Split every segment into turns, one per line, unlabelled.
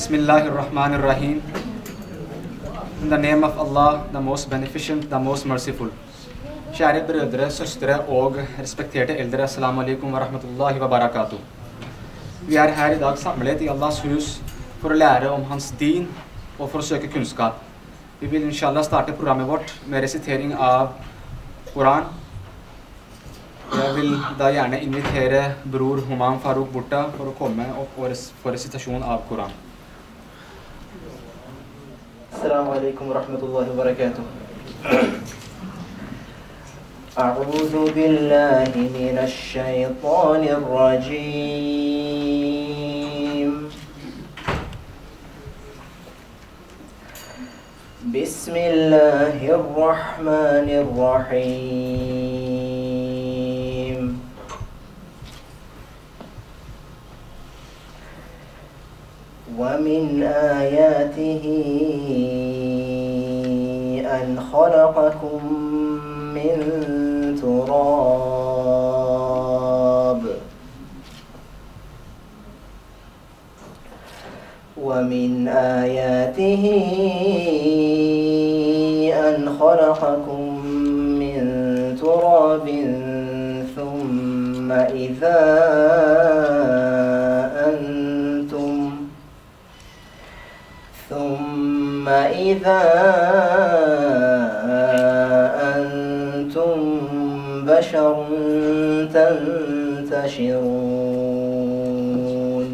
Bismillahir Rahmanir Rahim. In the name of Allah, the most beneficent, the most merciful. Kjære brødre, søstre og respekterte eldre, assalamu alaikum wa rahmatullahi wa barakatuh. Vi er her i dag samlet i Allahs hus for å lære om hans din og for å søke kunnskap. Vi vil inshallah starte programmet vårt med resitering av Koran. Jeg vil da gjerne invitere bror Humam Farouk Burta for å komme opp for resitasjon av Koran.
Assalamu alaikum wa rahmatullahi wa barakatuh. أعوذ بالله من الشيطان الرجيم. بسم الله الرحمن الرحيم. ومن آياته أن خلقكم من تراب ومن آياته أن خلقكم من تراب ثم إذا أنتم بشر تنتشرون.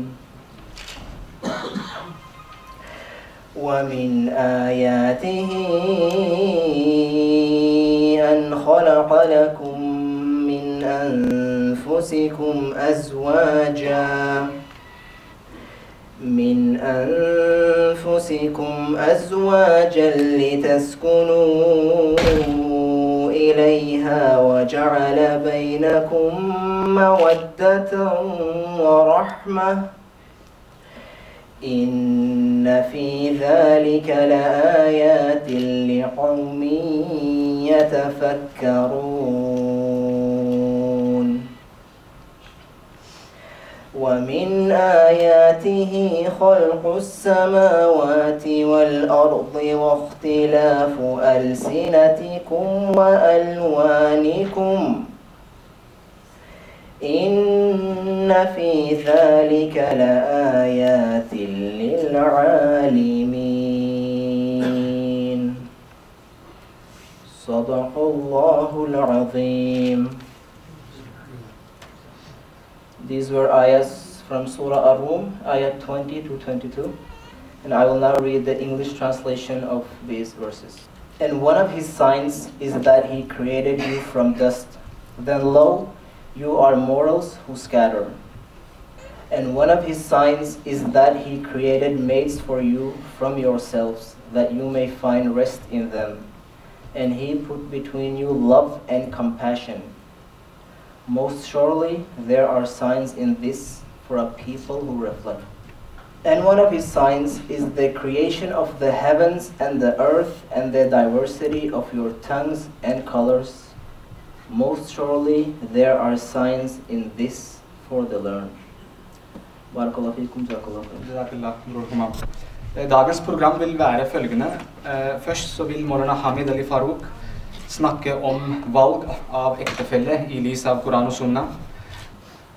ومن آياته أن خلق لكم من أنفسكم أزواجا لتسكنوا إليها وجعل بينكم مودة ورحمة إن في ذلك لآيات لقوم يتفكرون. ومن آياته خلق السماوات والأرض واختلاف ألسنتكم وألوانكم إن في ذلك لآيات للعالمين. صدق الله العظيم. These were ayahs from Surah Ar-Rum, ayat 20 to 22. And I will now read the English translation of these verses. And one of his signs is that he created you from dust. Then lo, you are mortals who scatter. And one of his signs is that he created mates for you from yourselves, that you may find rest in them. And he put between you love and compassion. Most surely there are signs in this for a people who reflect. And one of his signs is the creation of the heavens and the earth and the diversity of your tongues and colors. Most surely there are signs in this for the learned. Barakallahu fikum, jazakallah khair.
Dagens program vil være følgende. Først så vil Maulana Hamid Ali Farouk snakke om valg av ektefelle i lys av Koran og Sunna.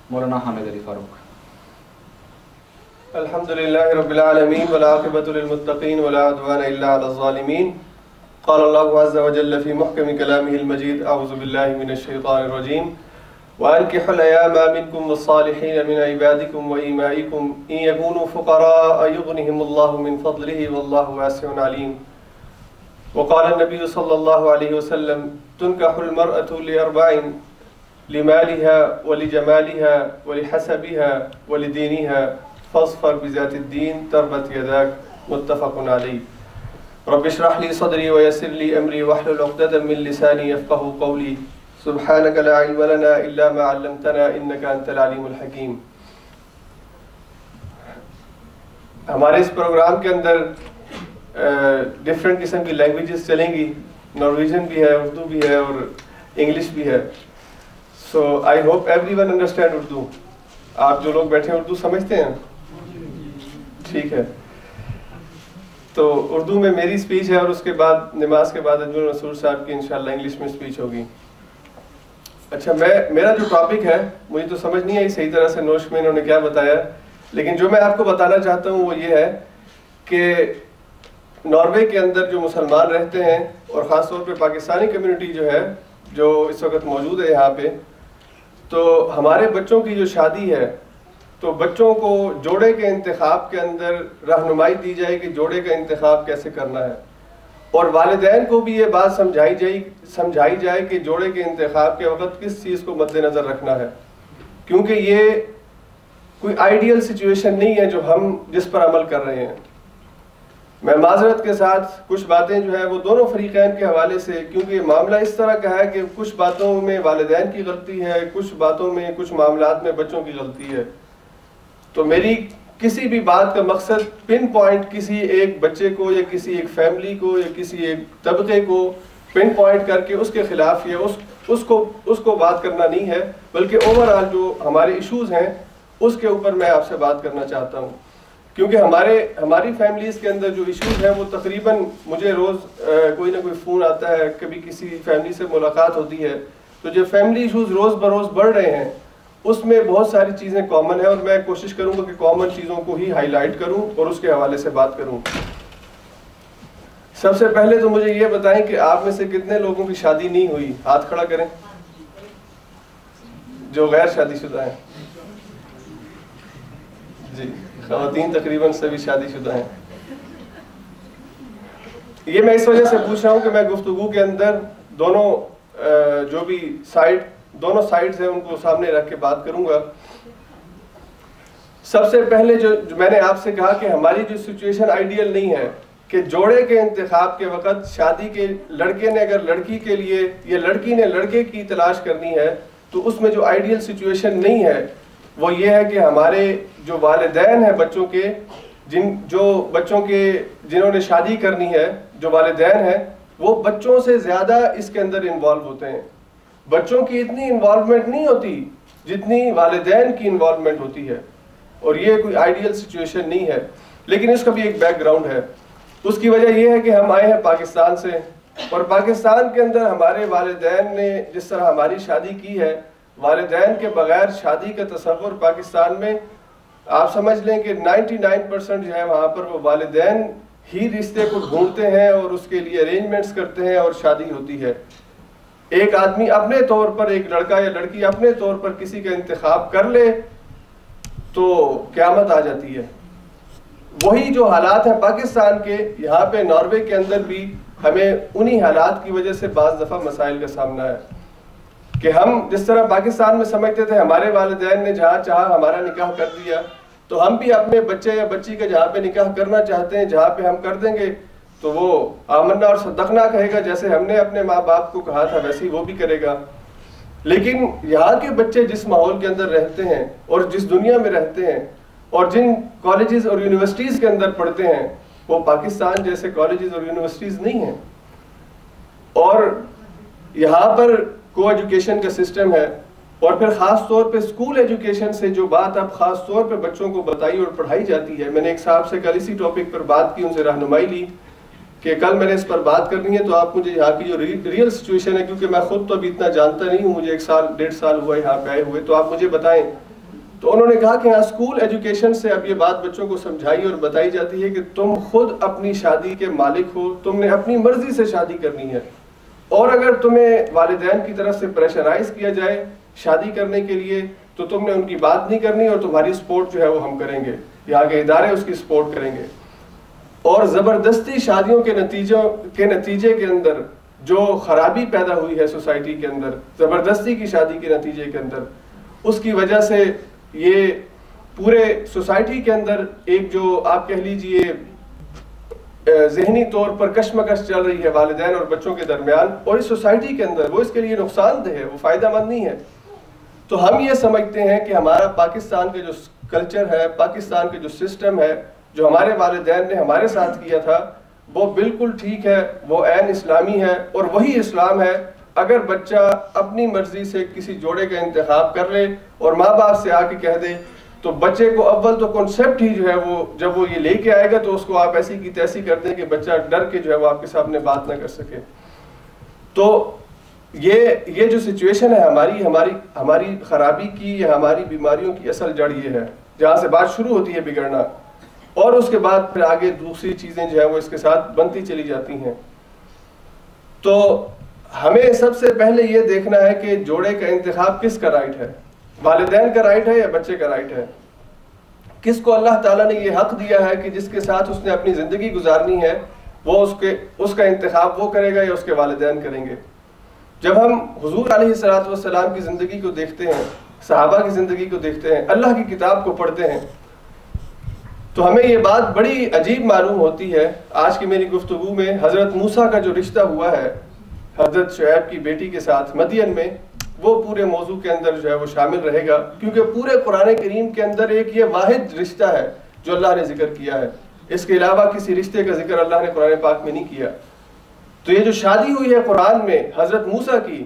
Maulana Hamid Ali Farouk.
Alhamdulillahi Rabbil Alameen wal aqibatu lil muttaqin wa la udwana illa ala zalimin. Qala Allahu azza wa jalla fi muhkami kalamihi al-majid. A'udhu billahi minash shaitanir rajim. وأنكحوا الأيام منكم والصالحين من عبادكم وإمائكم إن يكونوا فقراء يغنهم الله من فضله والله واسع عليم. وقال النبي صلى الله عليه وسلم تنكح المرأة لأربع: لمالها ولجمالها ولحسبها ولدينها فاصفر بذات الدين تربت يداك. متفق عليه. رب اشرح لي صدري ويسر لي أمري واحلل عقدة من لساني يفقهوا قولي. سبحانك لا علم لنا إلا ما علمتنا إنك أنت العليم الحكيم. ہمارے اس پروگرام کے اندر ڈفرینٹ قسم کی لینگویجز چلیں گی. نارویجن بھی ہے, اردو بھی ہے اور انگلش بھی ہے. So I hope everyone understand Urdu. آپ جو لوگ بیٹھے ہیں اردو سمجھتے ہیں؟ ٹھیک ہے. تو اردو میں میری سپیچ ہے اور اس کے بعد نماز کے بعد اجمل مسرور صاحب کی انشاءاللہ انگلش میں سپیچ ہوگی. اچھا میرا جو ٹاپک ہے مجھے تو سمجھ نہیں آئی صحیح طرح سے نوش میں انہوں نے کیا بتایا، لیکن جو میں آپ کو بتانا چاہتا ہوں وہ یہ ہے کہ ناروے کے اندر جو مسلمان رہتے ہیں اور خاص طور پہ پاکستانی کمیونٹی جو ہے جو اس وقت موجود ہے یہاں پہ، تو ہمارے بچوں کی جو شادی ہے تو بچوں کو جوڑے کے انتخاب کے اندر رہنمائی دی جائے کہ جوڑے کا انتخاب کیسے کرنا ہے، اور والدین کو بھی یہ بات سمجھائی جائے کہ جوڑے کے انتخاب کے وقت کس چیز کو مد نظر رکھنا ہے، کیونکہ یہ کوئی آئیڈیل سچویشن نہیں ہے جو ہم جس پر عمل کر رہے ہیں. میں معذرت کے ساتھ کچھ باتیں جو ہے وہ دونوں فریقین کے حوالے سے، کیونکہ معاملہ اس طرح کا ہے کہ کچھ باتوں میں والدین کی غلطی ہے، کچھ باتوں میں کچھ معاملات میں بچوں کی غلطی ہے. تو میری کسی بھی بات کا مقصد پن پوائنٹ کسی ایک بچے کو یا کسی ایک فیملی کو یا کسی ایک طبقے کو پن پوائنٹ کر کے اس کے خلاف یا اس کو بات کرنا نہیں ہے، بلکہ اوورآل جو ہمارے ایشوز ہیں اس کے اوپر میں آپ سے بات کرنا چاہتا ہوں. کیونکہ ہماری فیملیز کے اندر جو ایشوز ہیں وہ تقریباً مجھے روز کوئی نہ کوئی فون آتا ہے، کبھی کسی فیملی سے ملاقات ہوتی ہے، تو جو فیملی ایشوز روز بروز بڑھ رہے ہیں اس میں بہت ساری چیزیں کامن ہیں، اور میں کوشش کروں گا کہ کامن چیزوں کو ہی ہائی لائٹ کروں اور اس کے حوالے سے بات کروں. سب سے پہلے تو مجھے یہ بتائیں کہ آپ میں سے کتنے لوگوں کی شادی نہیں ہوئی؟ ہاتھ کھڑا کریں جو غیر شادی شدہ ہیں. جی، خواتین تقریباً سبھی شادی شدہ ہیں. یہ میں اس وجہ سے پوچھ رہا ہوں کہ میں گفتگو کے اندر دونوں جو بھی دونوں سائڈز ہیں ان کو سامنے رکھ کے بات کروں گا. سب سے پہلے جو میں نے آپ سے کہا کہ ہماری جو سچویشن آئیڈیل نہیں ہے کہ جوڑے کے انتخاب کے وقت شادی کے لڑکے نے اگر لڑکی کے لیے یا لڑکی نے لڑکے کی تلاش کرنی ہے تو اس میں جو آئیڈیل سچویشن نہیں ہے وہ یہ ہے کہ ہمارے جو والدین ہیں بچوں کے جنہوں نے شادی کرنی ہے، جو والدین ہیں وہ بچوں سے زیادہ اس کے اندر انوالو ہوتے ہیں. بچوں کی اتنی انوالومنٹ نہیں ہوتی جتنی والدین کی انوالومنٹ ہوتی ہے، اور یہ کوئی آئیڈیل سچویشن نہیں ہے. لیکن اس کا بھی ایک بیک گراؤنڈ ہے. اس کی وجہ یہ ہے کہ ہم آئے ہیں پاکستان سے، اور پاکستان کے اندر ہمارے والدین نے جس طرح ہماری شادی کی ہے، والدین کے بغیر شادی کا تصور پاکستان میں آپ سمجھ لیں کہ 99% جو ہے وہاں پر وہ والدین ہی رشتے کو ڈھونڈتے ہیں اور اس کے لیے ارینجمنٹس کرتے ہیں اور شادی ہوتی ہے. ایک آدمی اپنے طور پر، ایک لڑکا یا لڑکی اپنے طور پر کسی کا انتخاب کر لے تو قیامت آ جاتی ہے. وہی جو حالات ہیں پاکستان کے، یہاں پہ ناروے کے اندر بھی ہمیں انہی حالات کی وجہ سے بعض دفعہ مسائل کا سامنا ہے کہ ہم جس طرح پاکستان میں سمجھتے تھے ہمارے والدین نے جہاں چاہا ہمارا نکاح کر دیا، تو ہم بھی اپنے بچے یا بچی کا جہاں پہ نکاح کرنا چاہتے ہیں جہاں پہ ہم کر دیں گے تو وہ آمنا اور صدقنا کہے گا، جیسے ہم نے اپنے ماں باپ کو کہا تھا ویسے ہی وہ بھی کرے گا. لیکن یہاں کے بچے جس ماحول کے اندر رہتے ہیں اور جس دنیا میں رہتے ہیں اور جن کالجز اور یونیورسٹیز کے اندر پڑھتے ہیں وہ پاکستان جیسے کالجز اور یونیورسٹیز نہیں ہیں. اور یہاں پر کو ایجوکیشن کا سسٹم ہے، اور پھر خاص طور پہ اسکول ایجوکیشن سے جو بات اب خاص طور پہ بچوں کو بتائی اور پڑھائی جاتی ہے. میں نے ایک صاحب سے کل اسی ٹاپک پر بات کی، ان سے رہنمائی لی کہ کل میں نے اس پر بات کرنی ہے تو آپ مجھے یہاں کی جو ریئل سچویشن ہے، کیونکہ میں خود تو ابھی اتنا جانتا نہیں ہوں، مجھے 1 سال 1.5 سال ہوا یہاں پہ آئے ہوئے، تو آپ مجھے بتائیں. تو انہوں نے کہا کہ ہاں اسکول ایجوکیشن سے اب یہ بات بچوں کو سمجھائی اور بتائی جاتی ہے کہ تم خود اپنی شادی کے مالک ہو، تم نے اپنی مرضی سے شادی کرنی ہے، اور اگر تمہیں والدین کی طرف سے پریشرائز کیا جائے شادی کرنے کے لیے تو تم نے ان کی بات نہیں کرنی، اور تمہاری سپورٹ جو ہے وہ ہم کریں گے، یہاں کے ادارے اس کی سپورٹ کریں گے. اور زبردستی شادیوں کے نتیجے کے اندر جو خرابی پیدا ہوئی ہے سوسائٹی کے اندر، زبردستی کی شادی کے نتیجے کے اندر، اس کی وجہ سے یہ پورے سوسائٹی کے اندر ایک جو آپ کہہ لیجئے ذہنی طور پر کشمکش چل رہی ہے والدین اور بچوں کے درمیان، اور اس سوسائٹی کے اندر وہ اس کے لیے نقصان دہ ہے، وہ فائدہ مند نہیں ہے. تو ہم یہ سمجھتے ہیں کہ ہمارا پاکستان کا جو کلچر ہے، پاکستان کا جو سسٹم ہے، جو ہمارے والدین نے ہمارے ساتھ کیا تھا، وہ بالکل ٹھیک ہے، وہ عین اسلامی ہے، اور وہی اسلام ہے. اگر بچہ اپنی مرضی سے کسی جوڑے کا انتخاب کر لے اور ماں باپ سے آ کے کہہ دے تو بچے کو اول تو کنسپٹ ہی جو ہے وہ جب وہ یہ لے کے آئے گا تو اس کو آپ ایسی کی تیسی کر دیں کہ بچہ ڈر کے جو ہے وہ آپ کے سامنے بات نہ کر سکے. تو یہ جو سچویشن ہے ہماری خرابی کی یا ہماری بیماریوں کی اصل جڑ یہ ہے جہاں سے بات شروع ہوتی ہے بگڑنا, اور اس کے بعد پھر آگے دوسری چیزیں جو ہے وہ اس کے ساتھ بنتی چلی جاتی ہیں. تو ہمیں سب سے پہلے یہ دیکھنا ہے کہ جوڑے کا انتخاب کس کا رائٹ ہے, والدین کا رائٹ ہے یا بچے کا رائٹ ہے. کس کو اللہ تعالیٰ نے یہ حق دیا ہے کہ جس کے ساتھ اس نے اپنی زندگی گزارنی ہے وہ اس کا انتخاب وہ کرے گا یا اس کے والدین کریں گے. جب ہم حضور علیہ الصلوۃ والسلام کی زندگی کو دیکھتے ہیں, صحابہ کی زندگی کو دیکھتے ہیں, اللہ کی کتاب کو پڑھتے ہیں, تو ہمیں یہ بات بڑی عجیب معلوم ہوتی ہے. آج کی میری گفتگو میں حضرت موسیٰ کا جو رشتہ ہوا ہے حضرت شعیب کی بیٹی کے ساتھ مدین میں, وہ پورے موضوع کے اندر جو ہے وہ شامل رہے گا, کیونکہ پورے قرآن کریم کے اندر ایک یہ واحد رشتہ ہے جو اللہ نے ذکر کیا ہے. اس کے علاوہ کسی رشتے کا ذکر اللہ نے قرآن پاک میں نہیں کیا. تو یہ جو شادی ہوئی ہے قرآن میں حضرت موسیٰ کی,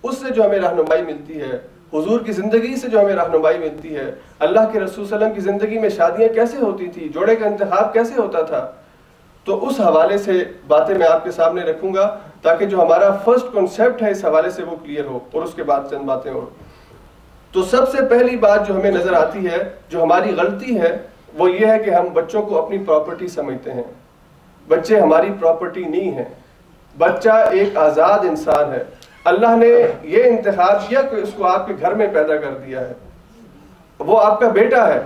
اس سے جو ہمیں رہنمائی ملتی ہے, حضور کی زندگی سے جو ہمیں رہنمائی ملتی ہے, اللہ کے رسول صلی اللہ علیہ وسلم کی زندگی میں شادیاں کیسے ہوتی تھی, جوڑے کا انتخاب کیسے ہوتا تھا, تو اس حوالے سے باتیں میں آپ کے سامنے رکھوں گا تاکہ جو ہمارا فرسٹ کنسپٹ ہے اس حوالے سے وہ کلیئر ہو, اور اس کے بعد چند باتیں اور. تو سب سے پہلی بات جو ہمیں نظر آتی ہے, جو ہماری غلطی ہے, وہ یہ ہے کہ ہم بچوں کو اپنی پراپرٹی سمجھتے ہیں. بچے ہماری پراپرٹی نہیں ہیں. بچہ ایک آزاد انسان ہے. اللہ نے یہ انتخاب کیا کہ اس کو آپ کے گھر میں پیدا کر دیا ہے, وہ آپ کا بیٹا ہے.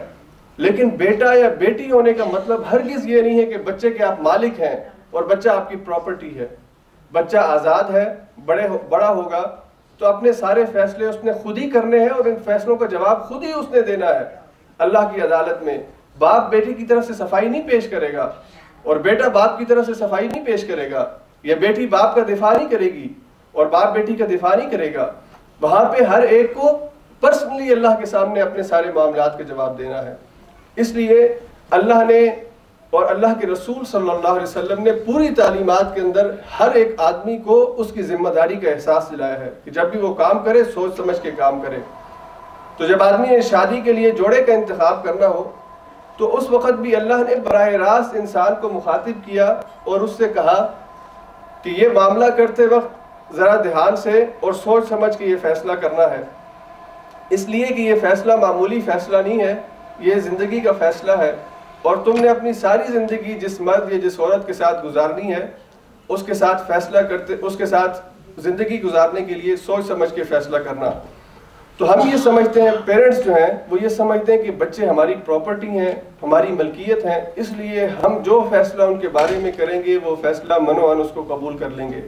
لیکن بیٹا یا بیٹی ہونے کا مطلب ہرگز یہ نہیں ہے کہ بچے کے آپ مالک ہیں اور بچہ آپ کی پراپرٹی ہے. بچہ آزاد ہے, بڑا ہوگا تو اپنے سارے فیصلے اس نے خود ہی کرنے ہیں, اور ان فیصلوں کا جواب خود ہی اس نے دینا ہے اللہ کی عدالت میں. باپ بیٹی کی طرف سے صفائی نہیں پیش کرے گا, اور بیٹا باپ کی طرف سے صفائی نہیں پیش کرے گا, یا بیٹی باپ کا دفاع نہیں کرے گی اور باپ بیٹی کا دفاع نہیں کرے گا. وہاں پہ ہر ایک کو پرسنلی اللہ کے سامنے اپنے سارے معاملات کا جواب دینا ہے. اس لیے اللہ نے اور اللہ کے رسول صلی اللہ علیہ وسلم نے پوری تعلیمات کے اندر ہر ایک آدمی کو اس کی ذمہ داری کا احساس دلایا ہے کہ جب بھی وہ کام کرے سوچ سمجھ کے کام کرے. تو جب آدمی نے شادی کے لیے جوڑے کا انتخاب کرنا ہو تو اس وقت بھی اللہ نے براہ راست انسان کو مخاطب کیا اور اس سے کہا کہ یہ معاملہ کرتے وقت ذرا دھیان سے اور سوچ سمجھ کے یہ فیصلہ کرنا ہے, اس لیے کہ یہ فیصلہ معمولی فیصلہ نہیں ہے, یہ زندگی کا فیصلہ ہے. اور تم نے اپنی ساری زندگی جس مرد یا جس عورت کے ساتھ گزارنی ہے اس کے ساتھ فیصلہ کرتے, اس کے ساتھ زندگی گزارنے کے لیے سوچ سمجھ کے فیصلہ کرنا. تو ہم یہ سمجھتے ہیں, پیرنٹس جو ہیں وہ یہ سمجھتے ہیں کہ بچے ہماری پراپرٹی ہیں, ہماری ملکیت ہیں, اس لیے ہم جو فیصلہ ان کے بارے میں کریں گے وہ فیصلہ منوان اس کو قبول کر لیں گے.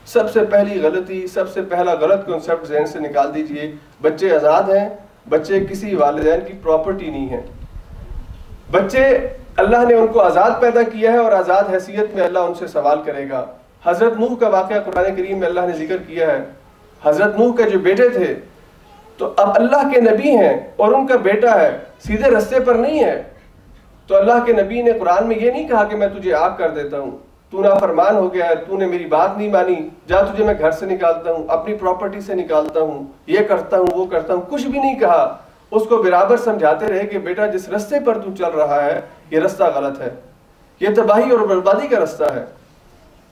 سب سے پہلی غلطی, سب سے پہلا غلط کنسپٹ ذہن سے نکال دیجئے. بچے آزاد ہیں, بچے کسی والدین کی پراپرٹی نہیں ہیں. بچے اللہ نے ان کو آزاد پیدا کیا ہے اور آزاد حیثیت میں اللہ ان سے سوال کرے گا. حضرت نوح کا واقعہ قرآن کریم میں اللہ نے ذکر کیا ہے. حضرت نوح کے جو بیٹے تھے تو اب اللہ کے نبی ہیں اور ان کا بیٹا ہے, سیدھے رستے پر نہیں ہے. تو اللہ کے نبی نے قرآن میں یہ نہیں کہا کہ میں تجھے آگ کر دیتا ہوں, تو نافرمان ہو گیا ہے, تو نے میری بات نہیں مانی, جا تجھے میں گھر سے نکالتا ہوں, اپنی پراپرٹی سے نکالتا ہوں, یہ کرتا ہوں وہ کرتا ہوں. کچھ بھی نہیں کہا. اس کو برابر سمجھاتے رہے کہ بیٹا جس رستے پر تو چل رہا ہے یہ رستہ غلط ہے, یہ تباہی اور بربادی کا رستہ ہے,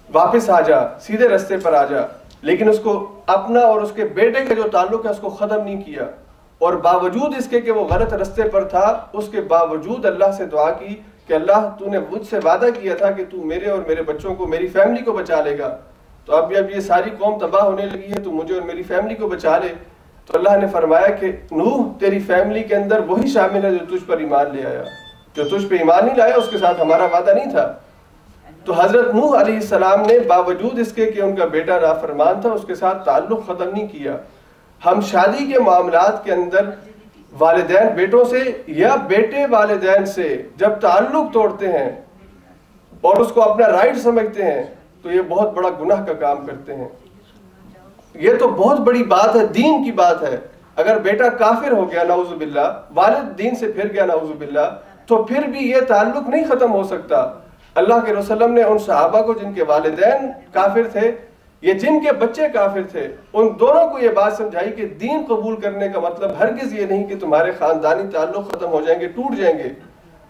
واپس آ جا, سیدھے رستے پر آ جا. لیکن اس کو اپنا اور اس کے بیٹے کا جو تعلق ہے اس کو ختم نہیں کیا, اور باوجود اس کے کہ وہ غلط رستے پر تھا اس کے باوجود اللہ سے دعا کی کہ اللہ تو نے مجھ سے وعدہ کیا تھا کہ تو میرے اور میرے بچوں کو, میری فیملی کو بچا لے گا, تو اب یہ ساری قوم تباہ ہونے لگی ہے, تو مجھے اور میری فیملی کو بچا لے. تو اللہ نے فرمایا کہ نوح تیری فیملی کے اندر وہی شامل ہے جو تجھ پر ایمان لے آیا, جو تجھ پہ ایمان نہیں لایا اس کے ساتھ ہمارا وعدہ نہیں تھا. تو حضرت نوح علیہ السلام نے باوجود اس کے کہ ان کا بیٹا نافرمان تھا اس کے ساتھ تعلق ختم نہیں کیا. ہم شادی کے معاملات کے اندر والدین بیٹوں سے یا بیٹے والدین سے جب تعلق توڑتے ہیں اور اس کو اپنا رائٹ سمجھتے ہیں تو یہ بہت بڑا گناہ کا کام کرتے ہیں. یہ تو بہت بڑی بات ہے, دین کی بات ہے. اگر بیٹا کافر ہو گیا نعوذ باللہ, والد دین سے پھر گیا نعوذ باللہ, تو پھر بھی یہ تعلق نہیں ختم ہو سکتا. اللہ کے رسول نے ان صحابہ کو جن کے والدین کافر تھے یہ جن کے بچے کافر تھے ان دونوں کو یہ بات سمجھائی کہ دین قبول کرنے کا مطلب ہرگز یہ نہیں کہ تمہارے خاندانی تعلق ختم ہو جائیں گے، ٹوٹ جائیں گے،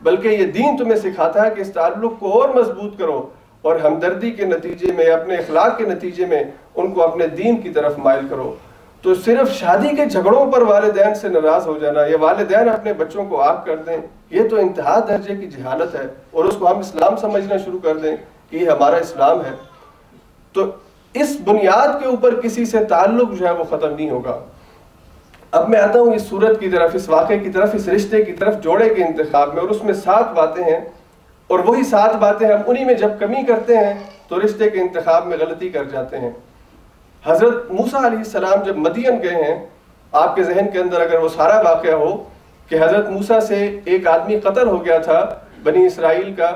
بلکہ یہ دین تمہیں سکھاتا ہے کہ اس تعلق کو اور مضبوط کرو اور ہمدردی کے نتیجے میں، اپنے اخلاق کے نتیجے میں ان کو اپنے دین کی طرف مائل کرو۔ تو صرف شادی کے جھگڑوں پر والدین سے ناراض ہو جانا یا والدین اپنے بچوں کو آگ کر دیں، یہ تو انتہا درجے کی جہالت ہے، اور اس کو ہم اسلام سمجھنا شروع کر دیں کہ یہ ہمارا اسلام ہے۔ تو اس بنیاد کے اوپر کسی سے تعلق جو ہے وہ ختم نہیں ہوگا۔ اب میں آتا ہوں اس صورت کی طرف، اس واقعے کی طرف، اس رشتے کی طرف جوڑے کے انتخاب میں، اور اس میں 7 باتیں ہیں، اور وہی 7 باتیں ہم انہی میں جب کمی کرتے ہیں تو رشتے کے انتخاب میں غلطی کر جاتے ہیں۔ حضرت موسیٰ علیہ السلام جب مدین گئے ہیں، آپ کے ذہن کے اندر اگر وہ سارا واقعہ ہو کہ حضرت موسیٰ سے ایک آدمی قتل ہو گیا تھا بنی اسرائیل کا،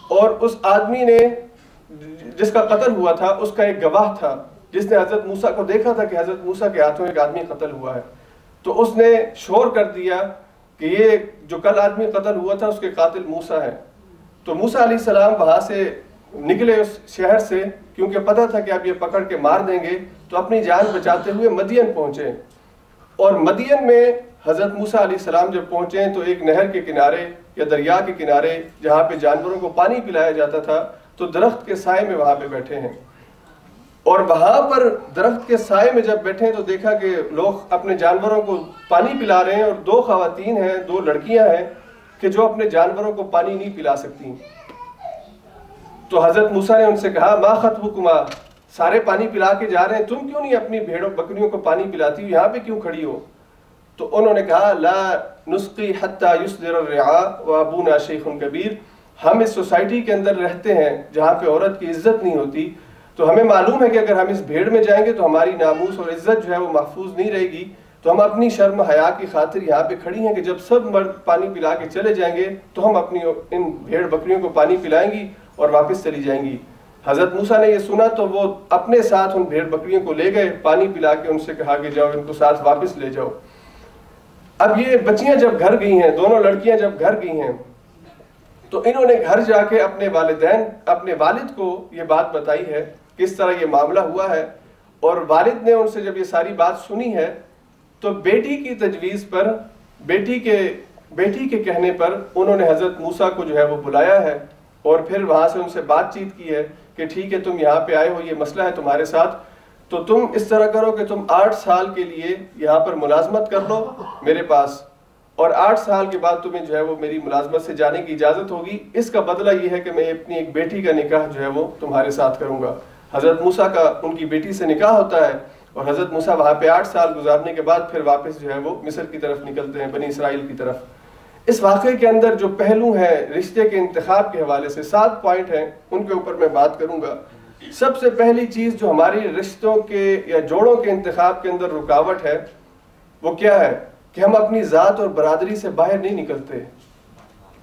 اور اس آدمی نے جس کا قتل ہوا تھا اس کا ایک گواہ تھا جس نے حضرت موسیٰ کو دیکھا تھا کہ حضرت موسیٰ کے ہاتھوں ایک آدمی قتل ہوا ہے، تو اس نے شور کر دیا کہ یہ جو کل آدمی قتل ہوا تھا اس کے قاتل موسیٰ ہے۔ تو موسیٰ علیہ السلام وہاں سے نکلے اس شہر سے، کیونکہ پتہ تھا کہ اب یہ پکڑ کے مار دیں گے، تو اپنی جان بچاتے ہوئے مدین پہنچے، اور مدین میں حضرت موسیٰ علیہ السلام جب پہنچے تو ایک نہر کے کنارے یا دریا کے کنارے جہاں پہ جانوروں کو پانی پلایا جاتا تھا، تو درخت کے سائے میں وہاں پہ بیٹھے ہیں، اور وہاں پر درخت کے سائے میں جب بیٹھے تو دیکھا کہ لوگ اپنے جانوروں کو پانی پلا رہے ہیں، اور 2 خواتین ہیں، 2 لڑکیاں ہیں کہ جو اپنے جانوروں کو پانی نہیں پلا سکتی۔ تو حضرت موسیٰ نے ان سے کہا ما خطبکما، سارے پانی پلا کے جا رہے ہیں، تم کیوں نہیں اپنی بھیڑوں بکریوں کو پانی پلاتی ہو، یہاں پہ کیوں کھڑی ہو؟ تو انہوں نے کہا لا نسقی حتی یصدر الرعاء وابونا شیخ کبیر، ہم اس سوسائٹی کے اندر رہتے ہیں جہاں پہ عورت کی عزت نہیں ہوتی، تو ہمیں معلوم ہے کہ اگر ہم اس بھیڑ میں جائیں گے تو ہماری ناموس اور عزت جو ہے وہ محفوظ نہیں رہے گی، تو ہم اپنی شرم حیا کی خاطر یہاں پہ کھڑی ہیں کہ جب سب مرد پانی پلا کے چلے جائیں گے تو ہم اپنی ان بھیڑ بکریوں کو پانی پلائیں گی اور واپس چلی جائیں گی۔ حضرت موسیٰ نے یہ سنا تو وہ اپنے ساتھ ان بھیڑ بکریوں کو لے گئے، پانی پلا کے ان سے کہا کہ جاؤ ان کو ساتھ واپس لے جاؤ۔ اب یہ بچیاں جب گھر گئی ہیں، دونوں لڑکیاں جب گھر گئی ہیں، تو انہوں نے گھر جا کے اپنے والد کو یہ بات بتائی ہے کس طرح یہ معاملہ ہوا ہے، اور والد نے ان سے جب یہ ساری بات سنی ہے تو بیٹی کی تجویز پر، بیٹی کے کہنے پر انہوں نے حضرت موسیٰ کو جو ہے وہ بلایا ہے، اور پھر وہاں سے ان سے بات چیت کی ہے کہ ٹھیک ہے تم یہاں پہ آئے ہو، یہ مسئلہ ہے تمہارے ساتھ، تو تم اس طرح کرو کہ تم 8 سال کے لیے یہاں پر ملازمت کر لو میرے پاس، اور 8 سال کے بعد تمہیں جو ہے وہ میری ملازمت سے جانے کی اجازت ہوگی، اس کا بدلہ یہ ہے کہ میں اپنی ایک بیٹی کا نکاح جو ہے وہ تمہارے ساتھ کروں گا۔ حضرت موسیٰ کا ان کی بیٹی سے نکاح ہوتا ہے، اور حضرت موسیٰ وہاں پہ 8 سال گزارنے کے بعد پھر واپس جو ہے وہ مصر کی طرف نکلتے ہیں، بنی اسرائیل کی طرف۔ اس واقعے کے اندر جو پہلو ہیں رشتے کے انتخاب کے حوالے سے 7 پوائنٹ ہیں، ان کے اوپر میں بات کروں گا۔ سب سے پہلی چیز جو ہماری رشتوں کے یا جوڑوں کے انتخاب کے اندر رکاوٹ ہے وہ کیا ہے کہ ہم اپنی ذات اور برادری سے باہر نہیں نکلتے۔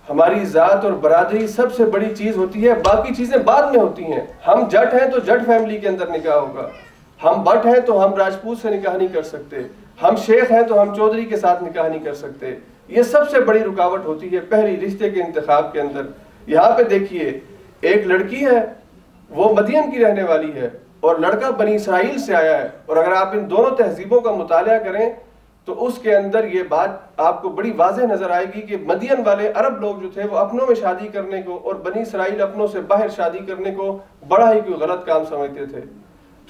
ہماری ذات اور برادری سب سے بڑی چیز ہوتی ہے، باقی چیزیں بعد میں ہوتی ہیں۔ ہم جٹ ہیں تو جٹ فیملی کے اندر نکاح ہوگا، ہم بٹ ہیں تو ہم راجپوت سے نکاح نہیں کر سکتے، ہم شیخ ہیں تو ہم چودھری کے ساتھ نکاح نہیں کر سکتے۔ یہ سب سے بڑی رکاوٹ ہوتی ہے پہلی رشتے کے انتخاب کے اندر۔ یہاں پہ دیکھیے ایک لڑکی ہے وہ مدین کی رہنے والی ہے، اور لڑکا بنی اسرائیل سے آیا ہے، اور اگر آپ ان دونوں تہذیبوں کا مطالعہ کریں تو اس کے اندر یہ بات آپ کو بڑی واضح نظر آئے گی کہ مدین والے عرب لوگ جو تھے وہ اپنوں میں شادی کرنے کو اور بنی اسرائیل اپنوں سے باہر شادی کرنے کو بڑا ہی کوئی غلط کام سمجھتے تھے۔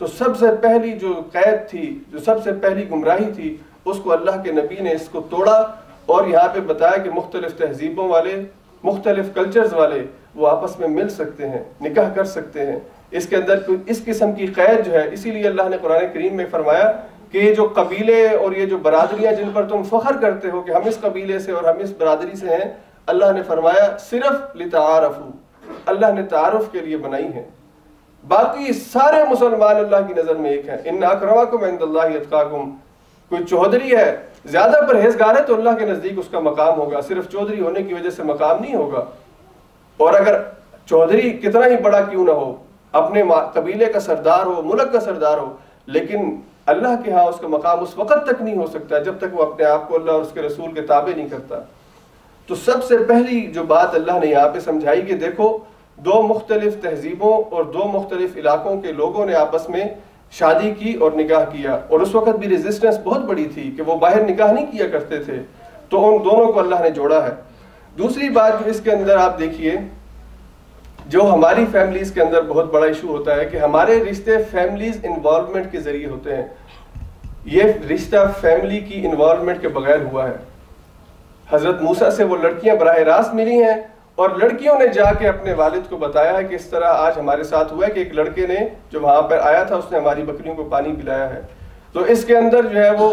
تو سب سے پہلی جو قید تھی، جو سب سے پہلی گمراہی تھی، اس کو اللہ کے نبی نے اس کو توڑا، اور یہاں پہ بتایا کہ مختلف تہذیبوں والے، مختلف کلچرز والے وہ آپس میں مل سکتے ہیں، نکاح کر سکتے ہیں۔ اس کے اندر کوئی اس قسم کی قید جو ہے، اسی لیے اللہ نے قرآن کریم میں فرمایا کہ یہ جو قبیلے اور یہ جو برادریاں جن پر تم فخر کرتے ہو کہ ہم اس قبیلے سے اور ہم اس برادری سے ہیں، اللہ نے فرمایا صرف لتعارفوا، اللہ نے تعارف کے لیے بنائی ہیں۔ باقی سارے مسلمان اللہ کی نظر میں ایک ہیں۔ ان اکرمکم عند اللہ اتقاکم، کوئی چودھری ہے زیادہ پرہیزگار ہے تو اللہ کے نزدیک اس کا مقام ہوگا، صرف چودھری ہونے کی وجہ سے مقام نہیں ہوگا۔ اور اگر چودھری کتنا ہی بڑا کیوں نہ ہو، اپنے قبیلے کا سردار ہو، ملک کا سردار ہو، لیکن اللہ کے ہاں اس کا مقام اس وقت تک نہیں ہو سکتا جب تک وہ اپنے آپ کو اللہ اور اس کے رسول کے تابع نہیں کرتا۔ تو سب سے پہلی جو بات اللہ نے یہاں پہ سمجھائی کہ دیکھو دو مختلف تہذیبوں اور دو مختلف علاقوں کے لوگوں نے آپس میں شادی کی اور نکاح کیا، اور اس وقت بھی ریزسٹنس بہت بڑی تھی کہ وہ باہر نکاح نہیں کیا کرتے تھے، تو ان دونوں کو اللہ نے جوڑا ہے۔ دوسری بات جو اس کے اندر آپ دیکھیے، جو ہماری فیملیز کے اندر بہت بڑا ایشو ہوتا ہے کہ ہمارے رشتے فیملیز انوالومنٹ کے ذریعے ہوتے ہیں، یہ رشتہ فیملی کی انوالومنٹ کے بغیر ہوا ہے۔ حضرت موسیٰ سے وہ لڑکیاں براہ راست ملی ہیں، اور لڑکیوں نے جا کے اپنے والد کو بتایا ہے کہ اس طرح آج ہمارے ساتھ ہوا ہے کہ ایک لڑکے نے جو وہاں پر آیا تھا اس نے ہماری بکریوں کو پانی پلایا ہے۔ تو اس کے اندر جو ہے وہ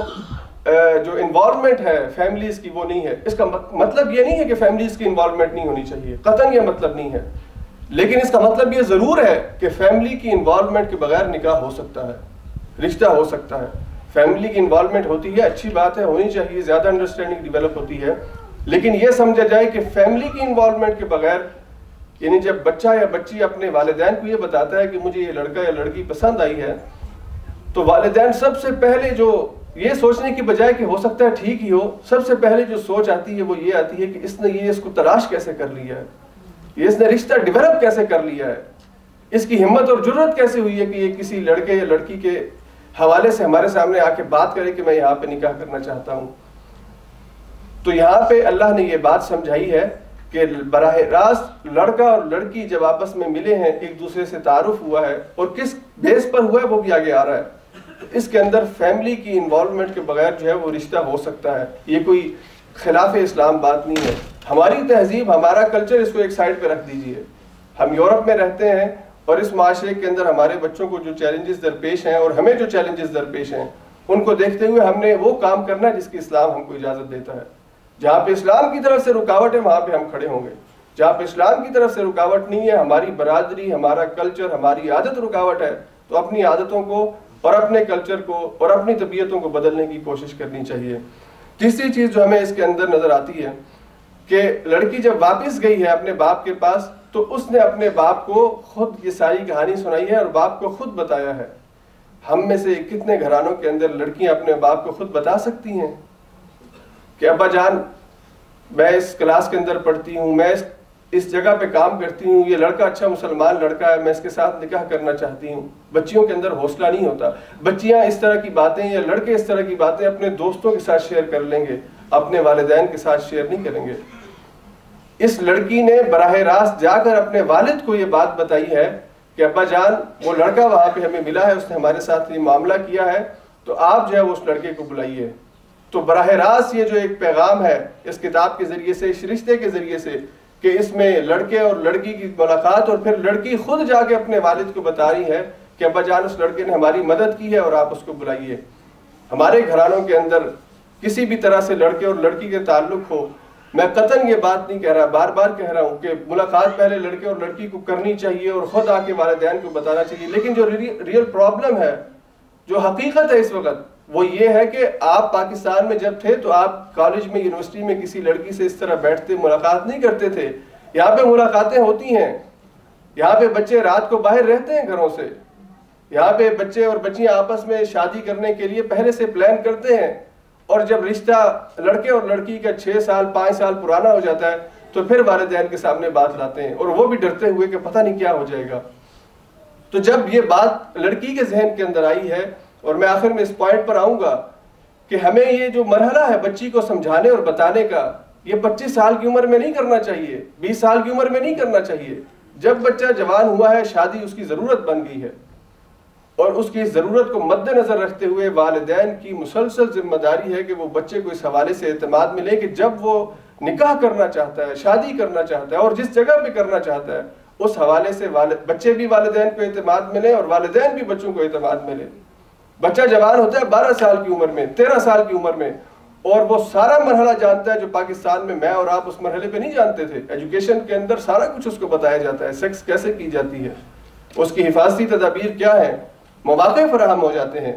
جو انوالومنٹ ہے فیملیز کی وہ نہیں ہے۔ اس کا مطلب یہ نہیں ہے کہ فیملیز کی انوالومنٹ نہیں ہونی چاہیے، قطعاً یہ مطلب نہیں ہے، لیکن اس کا مطلب یہ ضرور ہے کہ فیملی کی انوالومنٹ کے بغیر نکاح ہو سکتا ہے، رشتہ ہو سکتا ہے۔ فیملی کی انوالومنٹ ہوتی ہے، اچھی بات ہے، ہونی چاہیے، زیادہ انڈرسٹینڈنگ ڈیولپ ہوتی ہے، لیکن یہ سمجھا جائے کہ فیملی کی انوالومنٹ کے بغیر، یعنی جب بچہ یا بچی اپنے والدین کو یہ بتاتا ہے کہ مجھے یہ لڑکا یا لڑکی پسند آئی ہے، تو والدین سب سے پہلے جو یہ سوچنے کی بجائے کہ ہو سکتا ہے ٹھیک ہی ہو، سب سے پہلے جو سوچ آتی ہے وہ یہ آتی ہے کہ اس نے یہ اس کو تلاش کیسے کر لیا ہے، یہ اس نے رشتہ ڈیولپ کیسے کر لیا ہے، اس کی ہمت اور جرت کیسے ہوئی ہے کہ یہ کسی لڑکے یا لڑکی کے حوالے سے ہمارے سامنے آ کے بات کرے کہ میں یہاں پہ نکاح کرنا چاہتا ہوں۔ تو یہاں پہ اللہ نے یہ بات سمجھائی ہے کہ براہ راست لڑکا اور لڑکی جب آپس میں ملے ہیں، ایک دوسرے سے تعارف ہوا ہے، اور کس بیس پر ہوا ہے وہ بھی آگے آ رہا ہے۔ اس کے اندر فیملی کی انوالومنٹ کے بغیر جو ہے وہ رشتہ ہو سکتا ہے، یہ کوئی خلاف اسلام بات نہیں ہے۔ ہماری تہذیب، ہمارا کلچر، اس کو ایک سائڈ پہ رکھ دیجئے، ہم یورپ میں رہتے ہیں، اور اس معاشرے کے اندر ہمارے بچوں کو جو چیلنجز درپیش ہیں اور ہمیں جو چیلنجز درپیش ہیں ان کو دیکھتے ہوئے ہم نے وہ کام کرنا ہے جس کی اسلام ہم کو اجازت دیتا ہے۔ جہاں پہ اسلام کی طرف سے رکاوٹ ہے وہاں پہ ہم کھڑے ہوں گے، جہاں پہ اسلام کی طرف سے رکاوٹ نہیں ہے، ہماری برادری، ہمارا کلچر، ہماری عادت رکاوٹ ہے، تو اپنی عادتوں کو اور اپنے کلچر کو اور اپنی طبیعتوں کو بدلنے کی کوشش کرنی چاہیے۔ تیسری چیز جو ہمیں اس کے اندر نظر آتی ہے کہ لڑکی جب واپس گئی ہے اپنے باپ کے پاس، تو اس نے اپنے باپ کو خود یہ ساری کہانی سنائی ہے اور باپ کو خود بتایا ہے۔ ہم میں سے کتنے گھرانوں کے اندر لڑکیاں اپنے باپ کو خود بتا سکتی ہیں کہ ابا جان میں اس کلاس کے اندر پڑھتی ہوں، میں اس جگہ پہ کام کرتی ہوں، یہ لڑکا اچھا مسلمان لڑکا ہے، میں اس کے ساتھ نکاح کرنا چاہتی ہوں۔ بچیوں کے اندر حوصلہ نہیں ہوتا، بچیاں اس طرح کی باتیں یا لڑکے اس طرح کی باتیں اپنے دوستوں کے ساتھ شیئر کر لیں گے، اپنے والدین کے ساتھ شیئر نہیں کریں گے۔ اس لڑکی نے براہ راست جا کر اپنے والد کو یہ بات بتائی ہے کہ ابا جان وہ لڑکا وہاں پہ ہمیں ملا ہے، اس نے ہمارے ساتھ یہ معاملہ کیا ہے، تو آپ جو ہے وہ اس لڑکے کو بلائیے۔ تو براہ راست یہ جو ایک پیغام ہے اس کتاب کے ذریعے سے، اس رشتے کے ذریعے سے، کہ اس میں لڑکے اور لڑکی کی ملاقات، اور پھر لڑکی خود جا کے اپنے والد کو بتا رہی ہے کہ ابا جان اس لڑکے نے ہماری مدد کی ہے اور آپ اس کو بلائیے۔ ہمارے گھرانوں کے اندر کسی بھی طرح سے لڑکے اور لڑکی کے تعلق ہو، میں قطعاً یہ بات نہیں کہہ رہا، بار بار کہہ رہا ہوں کہ ملاقات پہلے لڑکے اور لڑکی کو کرنی چاہیے اور خود آ کے والدین کو بتانا چاہیے، لیکن جو ریئل پرابلم ہے، جو حقیقت ہے اس وقت، وہ یہ ہے کہ آپ پاکستان میں جب تھے تو آپ کالج میں، یونیورسٹی میں کسی لڑکی سے اس طرح بیٹھتے ملاقات نہیں کرتے تھے۔ یہاں پہ ملاقاتیں ہوتی ہیں، یہاں پہ بچے رات کو باہر رہتے ہیں گھروں سے، یہاں پہ بچے اور بچیاں آپس میں شادی کرنے کے لیے پہلے سے پلان کرتے ہیں، اور جب رشتہ لڑکے اور لڑکی کا 6 سال 5 سال پرانا ہو جاتا ہے تو پھر والدین کے سامنے بات لاتے ہیں، اور وہ بھی ڈرتے ہوئے کہ پتہ نہیں کیا ہو جائے گا۔ تو جب یہ بات لڑکی کے ذہن کے اندر آئی ہے، اور میں آخر میں اس پوائنٹ پر آؤں گا کہ ہمیں یہ جو مرحلہ ہے بچی کو سمجھانے اور بتانے کا، یہ 25 سال کی عمر میں نہیں کرنا چاہیے، 20 سال کی عمر میں نہیں کرنا چاہیے۔ جب بچہ جوان ہوا ہے، شادی اس کی ضرورت بن گئی ہے، اور اس کی ضرورت کو مد نظر رکھتے ہوئے والدین کی مسلسل ذمہ داری ہے کہ وہ بچے کو اس حوالے سے اعتماد ملے کہ جب وہ نکاح کرنا چاہتا ہے، شادی کرنا چاہتا ہے، اور جس جگہ پہ کرنا چاہتا ہے، اس حوالے سے بچے بھی والدین کو اعتماد ملے اور والدین بھی بچوں کو اعتماد ملے۔ بچہ جوان ہوتا ہے 12 سال کی عمر میں، 13 سال کی عمر میں، اور وہ سارا مرحلہ جانتا ہے جو پاکستان میں اور آپ اس مرحلے پہ نہیں جانتے تھے۔ ایجوکیشن کے اندر سارا کچھ اس کو بتایا جاتا ہے، سیکس کیسے کی جاتی ہے، اس کی حفاظتی تدابیر کیا ہیں، مواقع فراہم ہو جاتے ہیں۔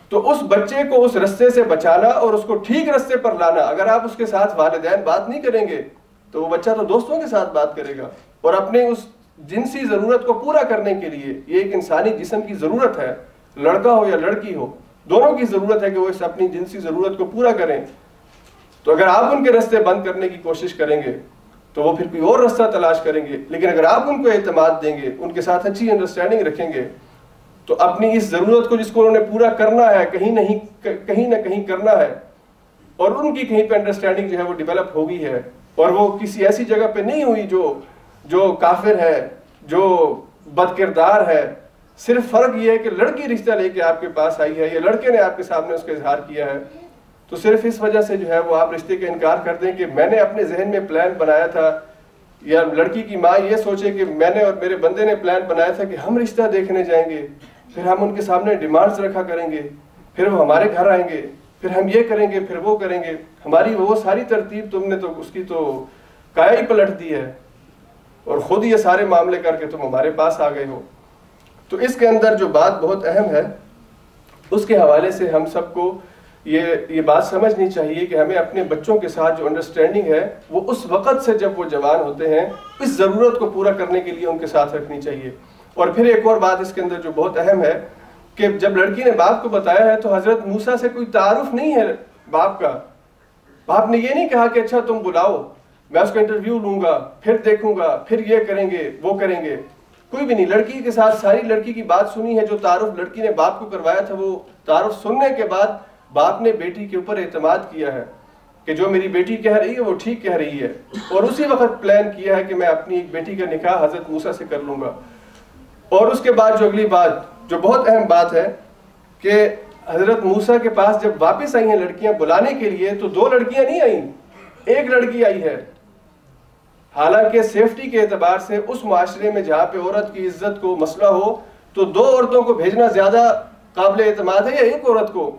تو اس بچے کو اس رستے سے بچانا اور اس کو ٹھیک رستے پر لانا، اگر آپ اس کے ساتھ والدین بات نہیں کریں گے تو وہ بچہ تو دوستوں کے ساتھ بات کرے گا، اور اپنے اس جنسی ضرورت کو پورا کرنے کے لیے، یہ ایک انسانی جسم کی ضرورت ہے، لڑکا ہو یا لڑکی ہو، دونوں کی ضرورت ہے کہ وہ اس اپنی جنسی ضرورت کو پورا کریں۔ تو اگر آپ ان کے رستے بند کرنے کی کوشش کریں گے تو وہ پھر کوئی اور راستہ تلاش کریں گے. لیکن اگر آپ ان کو اعتماد دیں گے, ان کے ساتھ اچھی انڈرسٹینڈنگ رکھیں گے, تو اپنی اس ضرورت کو جس کو انہوں نے پورا کرنا ہے, کہیں نہ کہیں کرنا ہے, اور ان کی کہیں پہ انڈرسٹینڈنگ جو ہے وہ ڈیولپ ہو گئی ہے, اور وہ کسی ایسی جگہ پہ نہیں ہوئی جو کافر ہے, جو بد کردار ہے. صرف فرق یہ ہے کہ لڑکی رشتہ لے کے آپ کے پاس آئی ہے, یا لڑکے نے آپ کے سامنے اس کا اظہار کیا ہے, تو صرف اس وجہ سے جو ہے وہ آپ رشتے کا انکار کر دیں کہ میں نے اپنے ذہن میں پلان بنایا تھا, یا لڑکی کی ماں یہ سوچے کہ میں نے اور میرے بندے نے پلان بنایا تھا کہ ہم رشتہ دیکھنے جائیں گے, پھر ہم ان کے سامنے ڈیمانڈز رکھا کریں گے, پھر وہ ہمارے گھر آئیں گے, پھر ہم یہ کریں گے, پھر وہ کریں گے. ہماری وہ ساری ترتیب تم نے تو اس کی تو کایا ہی پلٹ دی ہے, اور خود یہ سارے معاملے کر کے تم ہمارے پاس آ گئے ہو. تو اس کے اندر جو بات بہت اہم ہے, اس کے حوالے سے ہم سب کو یہ بات سمجھنی چاہیے کہ ہمیں اپنے بچوں کے ساتھ جو انڈرسٹینڈنگ ہے وہ اس وقت سے جب وہ جوان ہوتے ہیں اس ضرورت کو پورا کرنے کے لیے ان کے ساتھ رکھنی چاہیے. اور پھر ایک اور بات اس کے اندر جو بہت اہم ہے کہ جب لڑکی نے باپ کو بتایا ہے تو حضرت موسیٰ سے کوئی تعارف نہیں ہے باپ کا. باپ نے یہ نہیں کہا کہ اچھا تم بلاؤ, میں اس کا انٹرویو لوں گا, پھر دیکھوں گا, پھر یہ کریں گے, وہ کریں گے. کوئی بھی نہیں. لڑکی کے ساتھ ساری لڑکی کی بات سنی ہے. جو تعارف لڑکی نے باپ کو کروایا تھا, وہ تعارف سننے کے بعد باپ نے بیٹی کے اوپر اعتماد کیا ہے کہ جو میری بیٹی کہہ رہی ہے وہ ٹھیک کہہ رہی ہے, اور اسی وقت پلان کیا ہے کہ میں اپنی ایک بیٹی کا نکاح حضرت موسیٰ سے کر لوں گا. اور اس کے بعد جو اگلی بات جو بہت اہم بات ہے کہ حضرت موسیٰ کے پاس جب واپس آئی ہیں لڑکیاں بلانے کے لیے, تو 2 لڑکیاں نہیں آئیں, ایک لڑکی آئی ہے. حالانکہ سیفٹی کے اعتبار سے اس معاشرے میں جہاں پہ عورت کی عزت کو مسئلہ ہو تو 2 عورتوں کو بھیجنا زیادہ قابل اعتماد ہے یا ایک عورت کو.